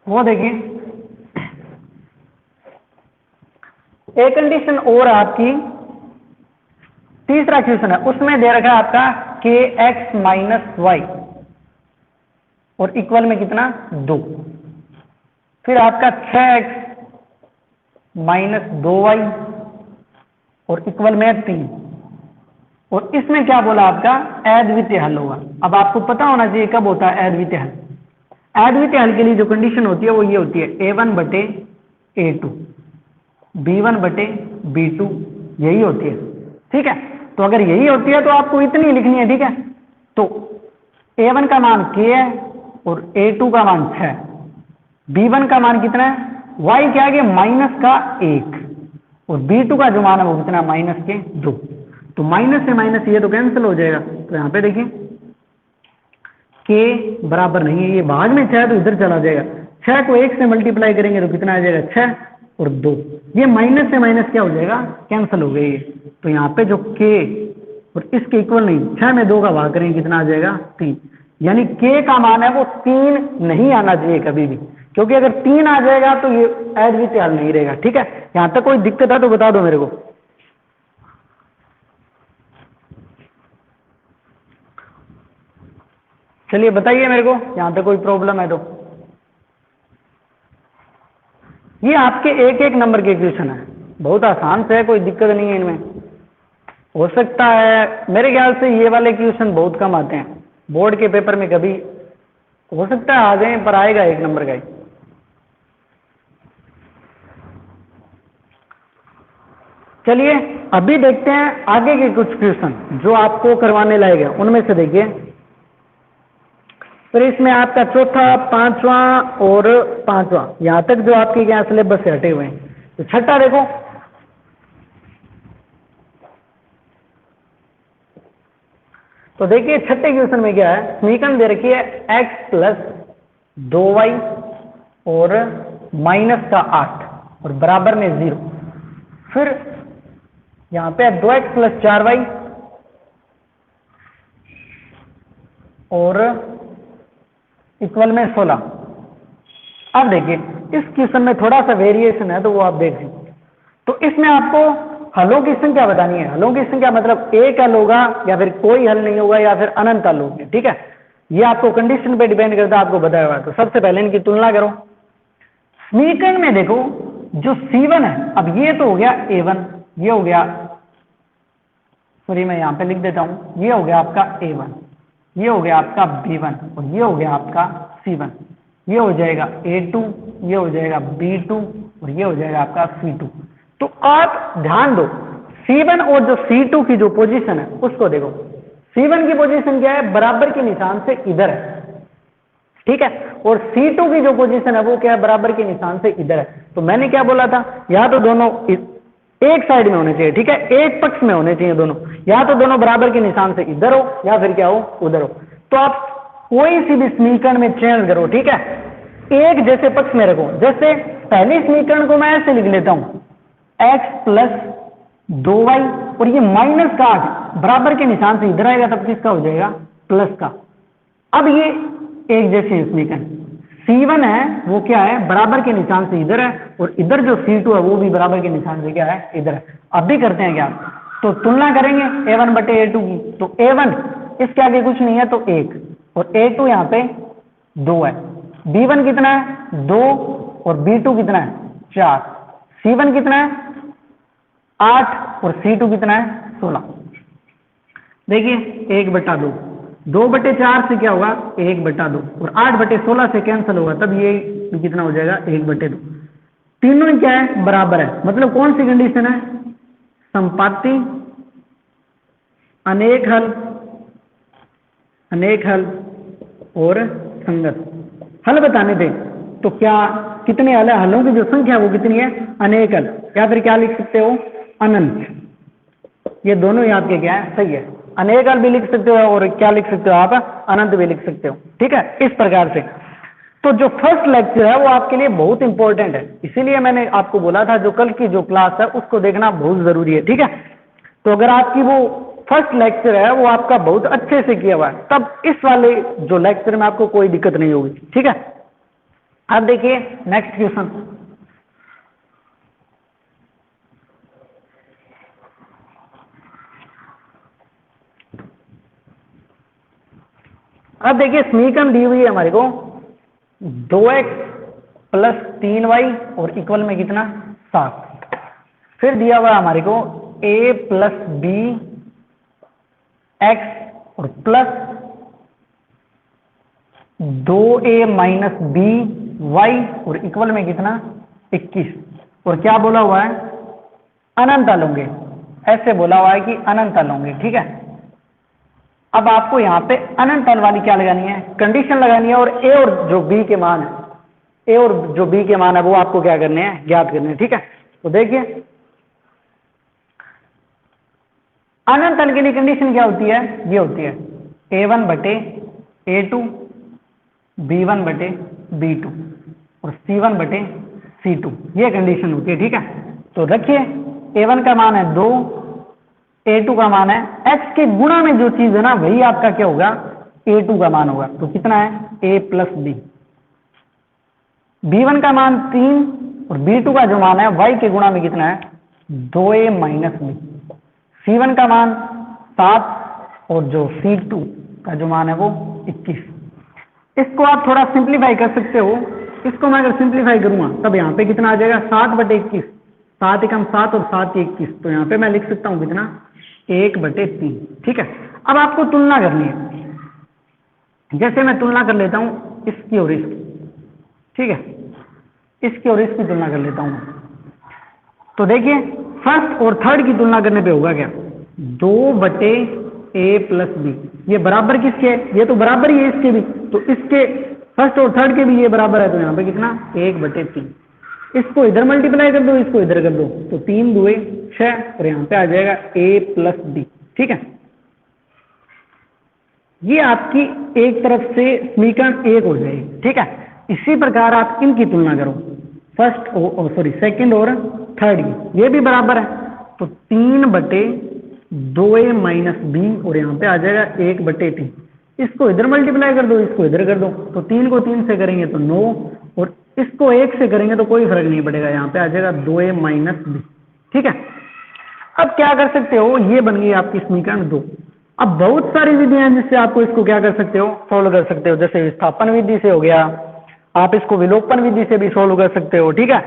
वो देखिए, एक कंडीशन और आपकी, तीसरा क्वेश्चन है, उसमें दे रखा है आपका kx - y और इक्वल में कितना, 2। फिर आपका 6x - 2y और इक्वल में 3, और इसमें क्या बोला आपका, अद्वितीय हल होगा। अब आपको पता होना चाहिए कब होता है अद्वितीय हल। अद्वितीय हल के लिए जो कंडीशन होती है वो ये होती है a1/a2, b1/b2, यही होती है। ठीक है, तो अगर यही होती है तो आपको इतनी लिखनी है। ठीक है, तो a1 का मान k है और a2 का मान 6, b1 का मान कितना है, y के आगे -1, और b2 का जो मान है वो कितना है, -2। तो माइनस से माइनस ये तो कैंसिल हो जाएगा। तो यहाँ पे देखिए k बराबर नहीं है, ये भाग में 6 तो इधर चला जाएगा, 6 को 1 से मल्टीप्लाई करेंगे तो कितना आ जाएगा, 6 और 2। ये माइनस से माइनस क्या हो जाएगा, कैंसिल हो गई। तो यहाँ पे जो k और इसके इक्वल नहीं, 6 में 2 का भाग करेंगे कितना आ जाएगा, 3। यानी k का मान है वो 3 नहीं आना चाहिए कभी भी, क्योंकि अगर 3 आ जाएगा तो ये अद्वितीय हल नहीं रहेगा। ठीक है, यहाँ तक कोई दिक्कत है तो बता दो मेरे को। चलिए बताइए मेरे को, यहाँ पे कोई प्रॉब्लम है तो। ये आपके एक एक नंबर के क्वेश्चन है, बहुत आसान से है, कोई दिक्कत नहीं है इनमें। हो सकता है, मेरे ख्याल से ये वाले क्वेश्चन बहुत कम आते हैं बोर्ड के पेपर में, कभी हो सकता है आ जाए, पर आएगा 1 नंबर का ही। चलिए अभी देखते हैं आगे के कुछ क्वेश्चन जो आपको करवाने लायक है। उनमें से देखिए, फिर इसमें आपका चौथा, 5वां और 5वां, यहां तक जो आपके यहाँ सिलेबस से हटे हुए हैं। तो छठा देखो, तो देखिए छठे क्वेश्चन में क्या है, समीकरण दे रखी है x + 2y और -8 और बराबर में 0। फिर यहाँ पे 2x + 4y और इक्वल में 16। अब देखिए इस क्वेश्चन में थोड़ा सा वेरिएशन है, तो वो आप देख लीजिए। तो इसमें आपको हलों की संख्या बतानी है। हलों की संख्या मतलब एक हल होगा, या फिर कोई हल नहीं होगा, या फिर अनंत हल होंगे। ठीक है, ये आपको कंडीशन पे डिपेंड करता है, आपको बताया हुआ है। तो सबसे पहले इनकी तुलना करो। समीकरण में देखो जो C1 है, अब ये तो हो गया A1, ये हो गया, सॉरी मैं यहाँ पे लिख देता हूँ, ये हो गया आपका A1, ये हो गया आपका B1 और ये हो गया आपका C1, ये हो जाएगा A2, ये हो जाएगा B2 और ये हो जाएगा आपका C2। तो आप ध्यान दो C1 और जो C2 की जो पोजीशन है उसको देखो। C1 की पोजीशन क्या है, बराबर के निशान से इधर है, ठीक है, और C2 की जो पोजीशन है वो क्या है, बराबर के निशान से इधर है। तो मैंने क्या बोला था, या तो दोनों एक साइड में होने चाहिए, ठीक है, एक पक्ष में होने चाहिए दोनों, या तो दोनों बराबर के निशान से इधर हो या फिर क्या हो, उधर हो। तो आप कोई सी भी समीकरण में चेंज करो, ठीक है, एक जैसे पक्ष में रखो। जैसे पहले समीकरण को मैं ऐसे लिख लेता हूं, x प्लस 2y और ये माइनस का 8 बराबर के निशान से इधर आएगा, तब किसका हो जाएगा, प्लस का। अब ये एक जैसे समीकरण C1 है वो क्या है, बराबर के निशान से इधर है, और इधर जो C2 है वो भी बराबर के निशान से क्या है, इधर है। अब भी करते हैं क्या, तो तुलना करेंगे A1 बटे A2 की। तो A1 इसके आगे कुछ नहीं है तो 1, और A2 यहाँ पे 2 है। B1 कितना है, 2, और B2 कितना है, 4। C1 कितना है, 8, और C2 कितना है, 16। देखिए 1/2, 2/4 से क्या होगा, 1/2, और 8/16 से कैंसिल होगा, तब ये कितना हो जाएगा, 1/2। तीनों ही क्या है, बराबर है। मतलब कौन सी कंडीशन है, संपाती, अनेक हल और संगत। हल बताने थे तो क्या कितने हल है, हलों की जो संख्या वो कितनी है, अनेक हल, या फिर क्या लिख सकते हो, अनंत। ये दोनों ही आपके क्या है, सही है। अनेक हल भी लिख सकते हो और क्या लिख सकते हो आप, अनंत भी लिख सकते हो, ठीक है, इस प्रकार से। तो जो फर्स्ट लेक्चर है वो आपके लिए बहुत इंपॉर्टेंट है, इसीलिए मैंने आपको बोला था जो कल की जो क्लास है उसको देखना बहुत जरूरी है, ठीक है। तो अगर आपकी वो फर्स्ट लेक्चर है वो आपका बहुत अच्छे से किया हुआ है, तब इस वाले जो लेक्चर में आपको कोई दिक्कत नहीं होगी, ठीक है। अब देखिए नेक्स्ट क्वेश्चन। अब देखिए समीकरण दी हुई है हमारे को 2x प्लस 3y और इक्वल में कितना, 7। फिर दिया हुआ है हमारे को a प्लस बी एक्स और plus 2a minus B Y और इक्वल में कितना, 21। और क्या बोला हुआ है, अनंत हल होंगे, ऐसे बोला हुआ है कि अनंत हल होंगे, ठीक है। अब आपको यहाँ पे अनंत हल वाली क्या लगानी है, कंडीशन लगानी है, और ए और जो बी के मान है, ए और जो बी के मान है वो आपको क्या करने हैं, ज्ञात करने हैं, ठीक है। तो देखिए अनंत हल के लिए कंडीशन क्या होती है, ये होती है A1 बटे A2, B1 बटे B2 और C1 बटे C2, ये कंडीशन होती है, ठीक है। तो रखिए A1 का मान है 2, A2 का मान है, x के गुणा में जो चीज है ना वही आपका क्या होगा, A2 का मान होगा। तो कितना है, a प्लस बी। B1 का मान 3 और B2 का जो मान है y के गुणा में कितना है, 2a माइनस बी। C1 का मान 7 और जो C2 का जो मान है वो 21। इसको आप थोड़ा सिंप्लीफाई कर सकते हो। इसको मैं अगर सिंप्लीफाई करूंगा तब यहाँ पे कितना आ जाएगा, 7/21, 7 एकम 7 और 7 21। तो यहाँ पे मैं लिख सकता हूँ कितना, 1/3, ठीक है। अब आपको तुलना करनी है, जैसे मैं तुलना कर लेता हूँ इसकी और इसकी, ठीक है, इसकी और इसकी तुलना कर लेता हूँ। तो देखिए फर्स्ट और थर्ड की तुलना करने पे होगा क्या, 2/a प्लस बी, ये बराबर किसके है, ये तो बराबर ही है इसके भी, तो इसके फर्स्ट और थर्ड के भी ये बराबर है, तो यहाँ पे कितना, 1/3। इसको इधर मल्टीप्लाई कर दो, इसको इधर कर दो, तो 3 2 6 और यहाँ पे आ जाएगा a प्लस बी, ठीक है। ये आपकी एक तरफ से समीकरण एक हो जाएगी, ठीक है। इसी प्रकार आप इनकी तुलना करो, फर्स्ट सेकंड और थर्ड की, ये भी बराबर है, तो 3/2a माइनस बी और यहाँ पे आ जाएगा 1/3। इसको इधर मल्टीप्लाई कर दो, इसको इधर कर दो, तो 3 को 3 से करेंगे तो 9 और इसको 1 से करेंगे तो कोई फर्क नहीं पड़ेगा, यहाँ पे आ जाएगा 2a माइनस बी, ठीक है। अब क्या कर सकते हो, ये बन गई आपकी समीकरण 2। अब बहुत सारी विधियां हैं जिससे आपको इसको क्या कर सकते हो, सोल्व कर सकते हो। जैसे विस्थापन विधि से हो गया, आप इसको विलोपन विधि से भी सोल्व कर सकते हो। ठीक है,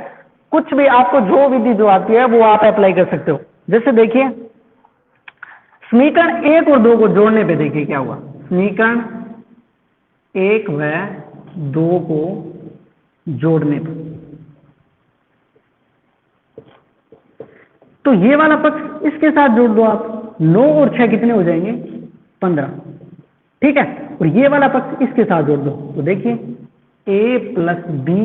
कुछ भी आपको जो विधि जो आती है वो आप अप्लाई कर सकते हो। जैसे देखिए समीकरण 1 और 2 को जोड़ने पे देखिए क्या हुआ। समीकरण 1 व 2 को जोड़ने पे तो ये वाला पक्ष इसके साथ जोड़ दो आप, 9 और 6 कितने हो जाएंगे, 15। ठीक है, और ये वाला पक्ष इसके साथ जोड़ दो तो देखिए a प्लस बी,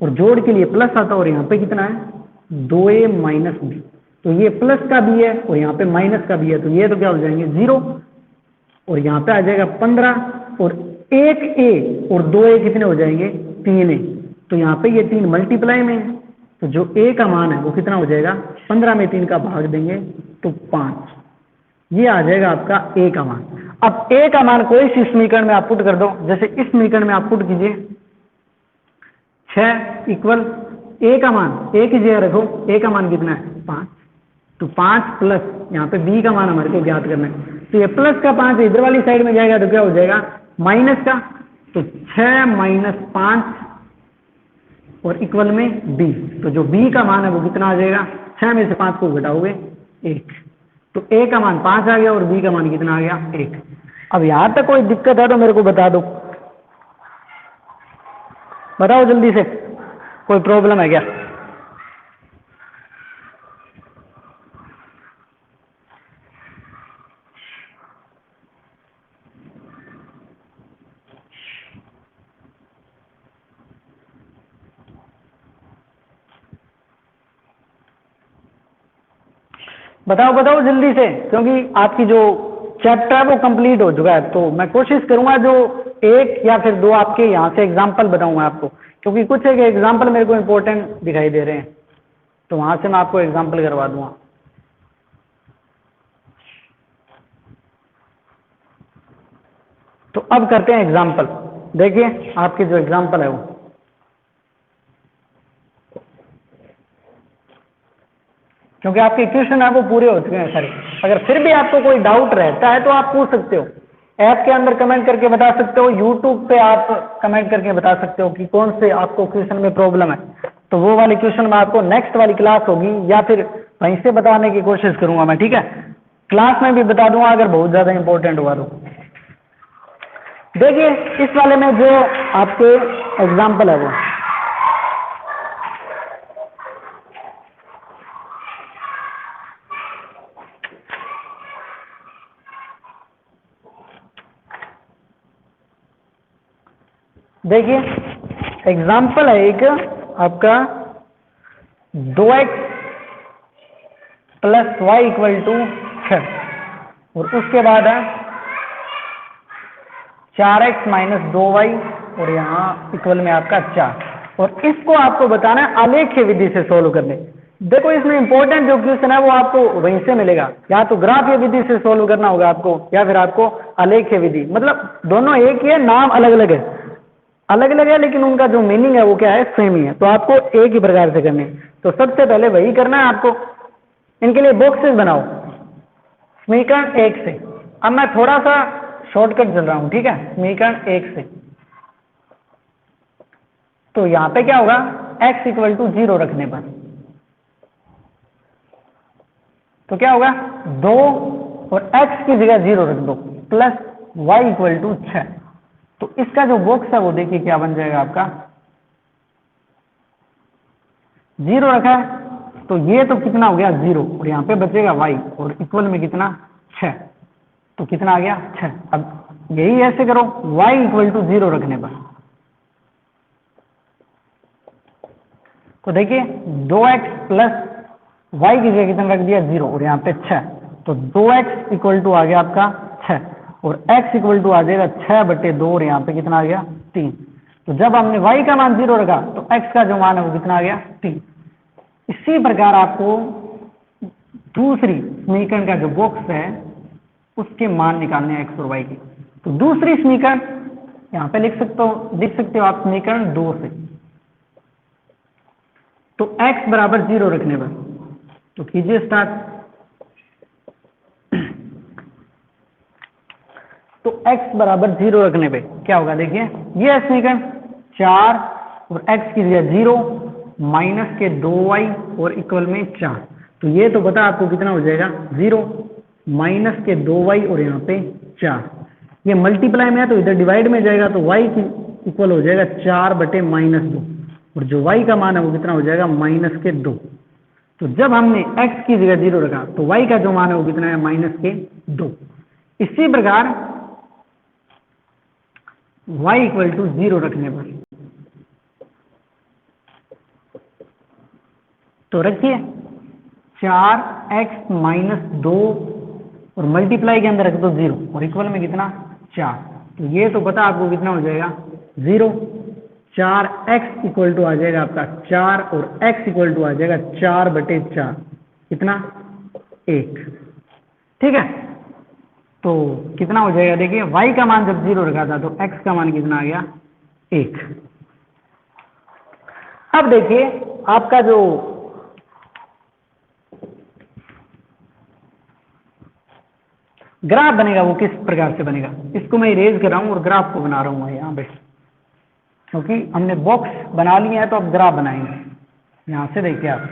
और जोड़ के लिए प्लस आता है और यहाँ पे कितना है 2a माइनस बी, तो ये प्लस का भी है और यहाँ पे माइनस का भी है, तो ये तो क्या हो जाएंगे 0, और यहाँ पे आ जाएगा 15, और 1a और 2a कितने हो जाएंगे 3a, तो यहाँ पे ये 3 मल्टीप्लाई में है, तो जो a का मान है वो कितना हो जाएगा, 15 में 3 का भाग देंगे तो 5, ये आ जाएगा आपका a का मान। अब a का मान कोई सी समीकरण में आप पुट कर दो, जैसे इस समीकरण में आप पुट कीजिए 6 इक्वल a का मान, a की जगह रखो, a का मान कितना है 5, तो 5 प्लस यहाँ पे b का मान हमारे को ज्ञात करना है, तो ये प्लस का 5 इधर वाली साइड में जाएगा तो क्या हो जाएगा माइनस का, तो 6 माइनस 5 और इक्वल में b, तो जो b का मान है वो कितना आ जाएगा, 6 में से 5 को घटाओगे 1, तो a का मान 5 आ गया और b का मान कितना आ गया 1। अब यहां तक कोई दिक्कत है तो मेरे को बता दो, बताओ जल्दी से, कोई प्रॉब्लम है क्या? बताओ बताओ जल्दी से, क्योंकि आपकी जो चैप्टर है वो कंप्लीट हो चुका है, तो मैं कोशिश करूंगा जो एक या फिर दो आपके यहाँ से एग्जाम्पल बताऊंगा आपको, क्योंकि कुछ एक एग्जाम्पल मेरे को इम्पोर्टेंट दिखाई दे रहे हैं, तो वहां से मैं आपको एग्जाम्पल करवा दूंगा। तो अब करते हैं एग्जाम्पल। देखिए आपके जो एग्जाम्पल है वो, क्योंकि आपके क्वेश्चन है वो पूरे हो चुके हैं सारे। अगर फिर भी आपको कोई डाउट रहता है तो आप पूछ सकते हो, ऐप के अंदर कमेंट करके बता सकते हो, यूट्यूब पे आप कमेंट करके बता सकते हो कि कौन से आपको क्वेश्चन में प्रॉब्लम है, तो वो वाले क्वेश्चन में आपको नेक्स्ट वाली क्लास होगी या फिर वहीं से बताने की कोशिश करूंगा मैं। ठीक है, क्लास में भी बता दूंगा अगर बहुत ज्यादा इंपॉर्टेंट हुआ तो। देखिए इस वाले में जो आपके एग्जाम्पल है वो, देखिए एग्जाम्पल है एक आपका 2x plus Y equal to 6, और उसके बाद है 4x माइनस 2y, और यहाँ इक्वल में आपका 4, और इसको आपको बताना है आलेख्य विधि से सोल्व करने। देखो इसमें इंपॉर्टेंट जो क्वेश्चन है वो आपको वहीं से मिलेगा, या तो ग्राफीय विधि से सोल्व करना होगा आपको, या फिर आपको आलेख्य विधि, मतलब दोनों एक ही है, नाम अलग अलग है, अलग अलग है लेकिन उनका जो मीनिंग है वो क्या है, सेम ही है, तो आपको एक ही प्रकार से करनी है। तो सबसे पहले वही करना है आपको, इनके लिए बॉक्सेस बनाओ समीकरण 1 से। अब मैं थोड़ा सा शॉर्टकट चल रहा हूं, ठीक है, समीकरण 1 से, तो यहां पे क्या होगा, x इक्वल टू 0 रखने पर तो क्या होगा 2 और x की जगह 0 रख दो, प्लस y इक्वल टू 6, तो इसका जो बॉक्स है वो देखिए क्या बन जाएगा आपका, 0 रखा है तो ये तो कितना हो गया 0, और यहाँ पे बचेगा y, और इक्वल में कितना 6, तो कितना आ गया 6। अब यही ऐसे करो y इक्वल टू 0 रखने पर, तो देखिए 2x प्लस y की जगह कितना रख दिया 0, और यहाँ पे 6, तो 2x इक्वल टू आ गया आपका 6, और x इक्वल टू आ जाएगा 6/2, और यहाँ पे कितना आ गया 3। तो जब हमने y का मान 0 रखा तो x का जो मान है वो कितना आ गया 3। इसी प्रकार आपको दूसरी समीकरण का जो बॉक्स है उसके मान निकालने हैं x और y के, तो दूसरी समीकरण यहाँ पे लिख सकते हो आप समीकरण 2 से, तो x बराबर 0 रखने पर, तो कीजिए स्टार्ट। तो x बराबर 0 रखने पे क्या होगा, देखिए ये है समीकरण 4 और x की जगह 0 माइनस के 2y और इक्वल में 4। तो ये तो पता आपको कितना हो जाएगा, 0 माइनस के 2y और यहाँ पे 4। ये मल्टीप्लाई में है तो इधर डिवाइड में जाएगा, तो y की इक्वल हो जाएगा 4 बटे -2 और जो y का मान है वो कितना हो जाएगा, माइनस के 2। तो जब हमने x की जगह 0 रखा तो y का जो मान है वो कितना है, माइनस के 2। इसी प्रकार y इक्वल टू 0 रखने पर तो रखिए 4x माइनस 2 और मल्टीप्लाई के अंदर रख दो 0 और इक्वल में कितना, 4। तो ये तो पता आपको कितना हो जाएगा, 0 4x इक्वल टू आ जाएगा आपका 4 और x इक्वल टू आ जाएगा 4 बटे 4 कितना, 1। ठीक है, तो कितना हो जाएगा, देखिए y का मान जब 0 रखा था तो x का मान कितना आ गया, 1। अब देखिए आपका जो ग्राफ बनेगा वो किस प्रकार से बनेगा, इसको मैं इरेज कर रहा हूं और ग्राफ को बना रहा हूं यहाँ पे, क्योंकि हमने बॉक्स बना लिया है तो अब ग्राफ बनाएंगे। यहां से देखिए आप,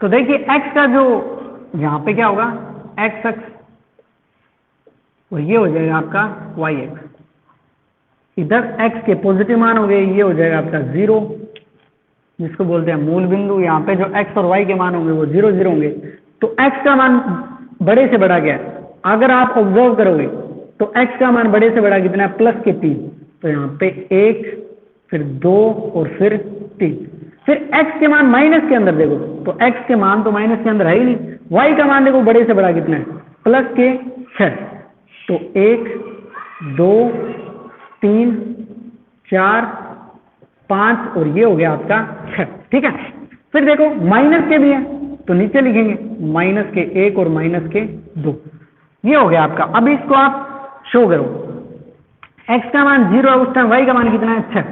तो देखिए x का जो यहां पे क्या होगा, x अक्ष और ये हो जाएगा आपका y अक्ष। इधर x के पॉजिटिव मान हो गए, ये हो जाएगा आपका 0 जिसको बोलते हैं मूल बिंदु। यहाँ पे जो x और y के मान होंगे वो 0 0 होंगे। तो x का मान बड़े से बड़ा क्या है, अगर आप ऑब्जर्व करोगे तो x का मान बड़े से बड़ा कितना है, प्लस के 3। तो यहाँ पे 1 फिर 2 और फिर 3। फिर x के मान माइनस के अंदर देखो तो x के मान तो माइनस के अंदर है ही नहीं। y का मान देखो बड़े से बड़ा कितना है, प्लस के 6। तो 1 2 3 4 5 और ये हो गया आपका 6। ठीक है, फिर देखो माइनस के भी है तो नीचे लिखेंगे माइनस के 1 और माइनस के 2। ये हो गया आपका। अब इसको आप शो करो, x का मान 0 है उस टाइम, y का मान कितना है, 6।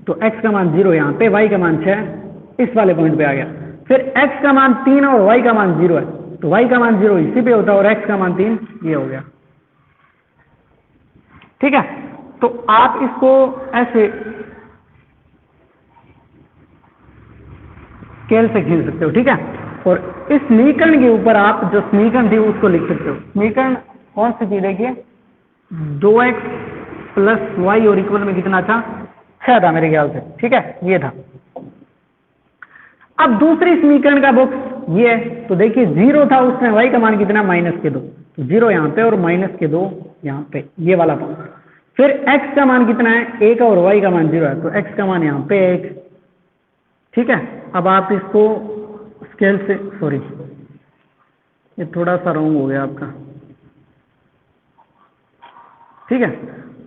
तो x का मान 0 यहाँ पे, y का मान 6 इस वाले पॉइंट पे आ गया। फिर x का मान 3 और y का मान 0 है, तो y का मान 0 इसी पे होता है और x का मान 3 ये हो गया। ठीक है, तो आप इसको ऐसे स्केल से खींच सकते हो। ठीक है, और इस समीकरण के ऊपर आप जो समीकरण थी उसको लिख सकते हो। समीकरण कौन सी थी, देखिए 2x प्लस वाई और इक्वल में कितना था, 6 था मेरे ख्याल से। ठीक है, ये था। अब दूसरी समीकरण का बॉक्स ये है, तो देखिए 0 था उसमें, y का मान कितना, -2। तो 0 यहाँ पे और -2 यहाँ पे, ये वाला पॉइंट। फिर x का मान कितना है, 1 और y का मान 0 है, तो x का मान यहाँ पे 1। ठीक है, अब आप इसको स्केल से, सॉरी ये थोड़ा सा रॉन्ग हो गया आपका। ठीक है,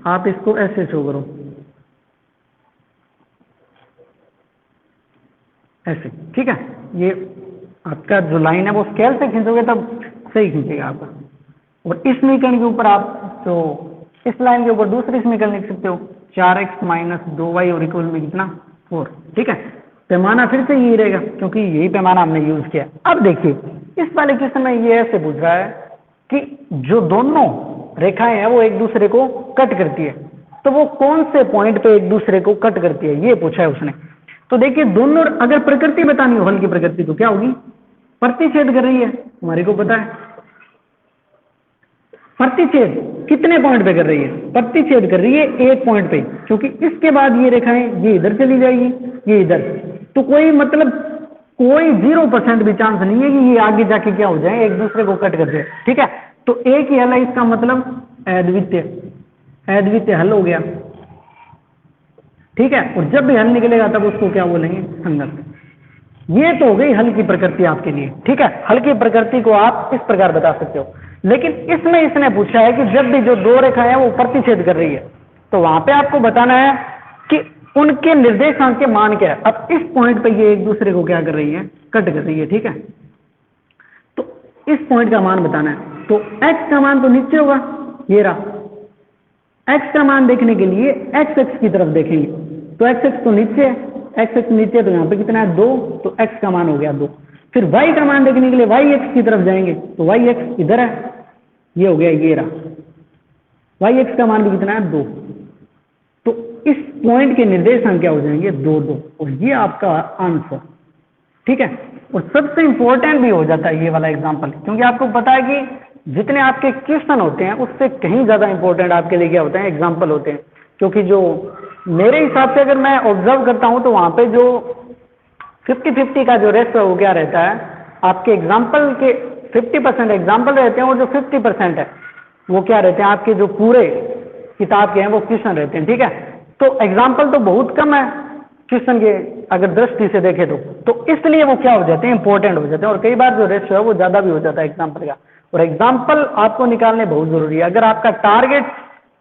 आप इसको ऐसे शो करो, ऐसे। ठीक है, ये आपका जो लाइन है वो स्केल से खींचोगे तब सही खींचेगा आपका। और इस समीकरण के ऊपर आप जो इस लाइन के ऊपर दूसरी समीकरण लिख सकते हो, 4x माइनस 2y और इक्वल में कितना, 4। ठीक है, पैमाना फिर से यही रहेगा क्योंकि यही पैमाना हमने यूज किया। अब देखिए इस वाले क्वेश्चन में ये ऐसे पूछ रहा है कि जो दोनों रेखाएं हैं वो एक दूसरे को कट करती है, तो वो कौन से पॉइंट पे एक दूसरे को कट करती है, ये पूछा है उसने। तो देखिए दोनों, अगर प्रकृति बतानी हो हल की प्रकृति, तो क्या होगी, प्रतिच्छेद कर रही है, हमारे को पता है। प्रतिच्छेद कितने पॉइंट पे कर रही है, प्रतिच्छेद कर रही है एक पॉइंट पे, क्योंकि इसके बाद ये रेखाएं ये इधर चली जाएगी, ये इधर। तो कोई मतलब कोई 0% भी चांस नहीं है कि ये आगे जाके क्या हो जाए, एक दूसरे को कट कर दे। ठीक है, तो एक ही हल है, इसका मतलब अद्वितीय, अद्वितीय हल हो गया। ठीक है, और जब भी हल निकलेगा तब उसको क्या बोलेंगे, संगत। ये तो हो गई हल की प्रकृति आपके लिए। ठीक है, हल की प्रकृति को आप इस प्रकार बता सकते हो। लेकिन इसमें इसने पूछा है कि जब भी जो दो रेखाएं हैं वो प्रतिच्छेद कर रही है, तो वहां पे आपको बताना है कि उनके निर्देशांक के मान क्या है। अब इस पॉइंट पे ये एक दूसरे को क्या कर रही है, कट कर रही है। ठीक है, तो इस पॉइंट का मान बताना है। तो x का मान तो नीचे होगा, ये रहा। x का मान देखने के लिए x अक्ष की तरफ देखेंगे, तो x अक्ष तो नीचे है, एक्स एक्स नीचे, तो यहाँ पे कितना है 2, तो एक्स का मान हो गया 2। फिर वाई का मान देखने के लिए वाई एक्स की तरफ जाएंगे, तो वाई एक्स इधर है, ये हो गया, ये रहा, वाई एक्स का मान भी कितना है 2। तो इस पॉइंट के निर्देशांक क्या हो जाएंगे 2 2, और ये आपका आंसर। ठीक है, और सबसे इंपॉर्टेंट भी हो जाता है ये वाला एग्जांपल, क्योंकि आपको पता है कि जितने आपके क्वेश्चन होते हैं उससे कहीं ज्यादा इंपॉर्टेंट आपके लिए क्या होते हैं, एग्जांपल होते हैं। क्योंकि जो मेरे हिसाब से अगर मैं ऑब्जर्व करता हूं तो वहां पे जो 50-50 का जो रेशो है वो क्या रहता है, आपके एग्जाम्पल के 50% एग्जाम्पल रहते हैं, और जो 50% है वो क्या रहते हैं, आपके जो पूरे किताब के हैं वो क्वेश्चन रहते हैं। ठीक है, तो एग्जाम्पल तो बहुत कम है क्वेश्चन के अगर दृष्टि से देखें तो इसलिए वो क्या हो जाते हैं, इंपॉर्टेंट हो जाते हैं, और कई बार जो रेशो है वो ज्यादा भी हो जाता है एग्जाम्पल का। और एग्जाम्पल आपको निकालने बहुत जरूरी है। अगर आपका टारगेट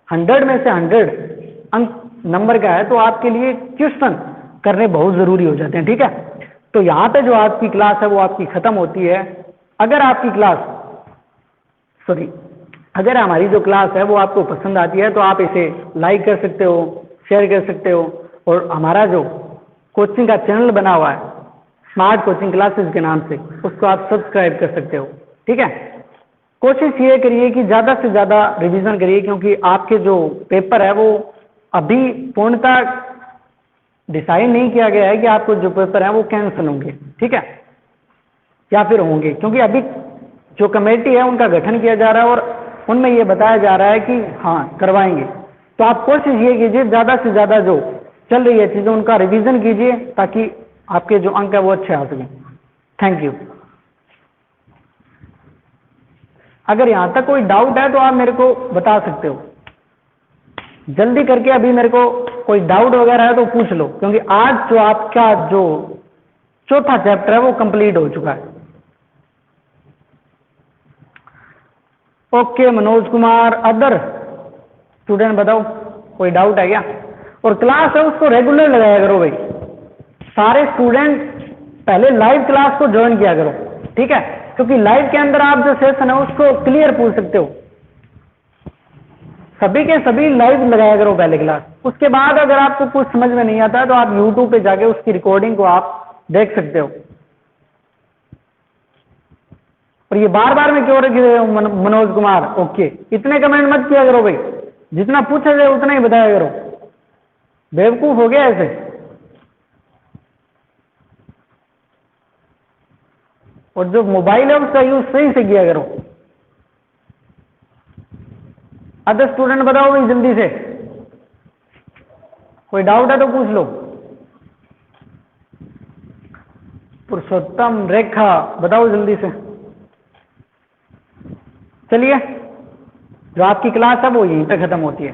100 में से 100 अंक नंबर का है तो आपके लिए क्वेश्चन करने बहुत जरूरी हो जाते हैं। ठीक है, तो यहाँ पे जो आपकी क्लास है वो आपकी खत्म होती है। अगर आपकी क्लास अगर हमारी जो क्लास है वो आपको पसंद आती है तो आप इसे लाइक कर सकते हो, शेयर कर सकते हो, और हमारा जो कोचिंग का चैनल बना हुआ है स्मार्ट कोचिंग क्लासेस के नाम से, उसको आप सब्सक्राइब कर सकते हो। ठीक है, कोशिश ये करिए कि ज़्यादा से ज़्यादा रिवीजन करिए, क्योंकि आपके जो पेपर है वो अभी पूर्णतः डिसाइड नहीं किया गया है कि आपको जो पेपर है वो कैंसिल होंगे, ठीक है, या फिर होंगे, क्योंकि अभी जो कमेटी है उनका गठन किया जा रहा है और उनमें ये बताया जा रहा है कि हाँ करवाएंगे। तो आप कोशिश ये कीजिए ज़्यादा से ज़्यादा जो चल रही है चीज़ें उनका रिवीजन कीजिए, ताकि आपके जो अंक है वो अच्छे आ सकें। Thank you. अगर यहाँ तक कोई डाउट है तो आप मेरे को बता सकते हो, जल्दी करके। अभी मेरे को कोई डाउट वगैरह है तो पूछ लो, क्योंकि आज जो आपका जो चौथा चैप्टर है वो कंप्लीट हो चुका है। Okay Manoj Kumar, other student बताओ कोई डाउट है क्या? और क्लास है उसको रेगुलर लगाया करो भाई, सारे स्टूडेंट पहले लाइव क्लास को ज्वाइन किया करो, ठीक है, क्योंकि लाइव के अंदर आप जो सेशन है उसको क्लियर पूछ सकते हो। सभी के सभी लाइव लगाया करो पहले क्लास, उसके बाद अगर आपको कुछ समझ में नहीं आता है तो आप यूट्यूब पे जाके उसकी रिकॉर्डिंग को आप देख सकते हो। और ये बार बार में क्यों रख रहे हो मनोज कुमार? ओके, इतने कमेंट मत किया करो भाई, जितना पूछा जाए उतना ही बताया करो, बेवकूफ हो गया ऐसे। और जो मोबाइल है उसका यूज सही से किया करो। अदर स्टूडेंट बताओ भाई जल्दी से, कोई डाउट है तो पूछ लो। पुरुषोत्तम, रेखा, बताओ जल्दी से। चलिए, जो आपकी क्लास है वो यहीं पे खत्म होती है।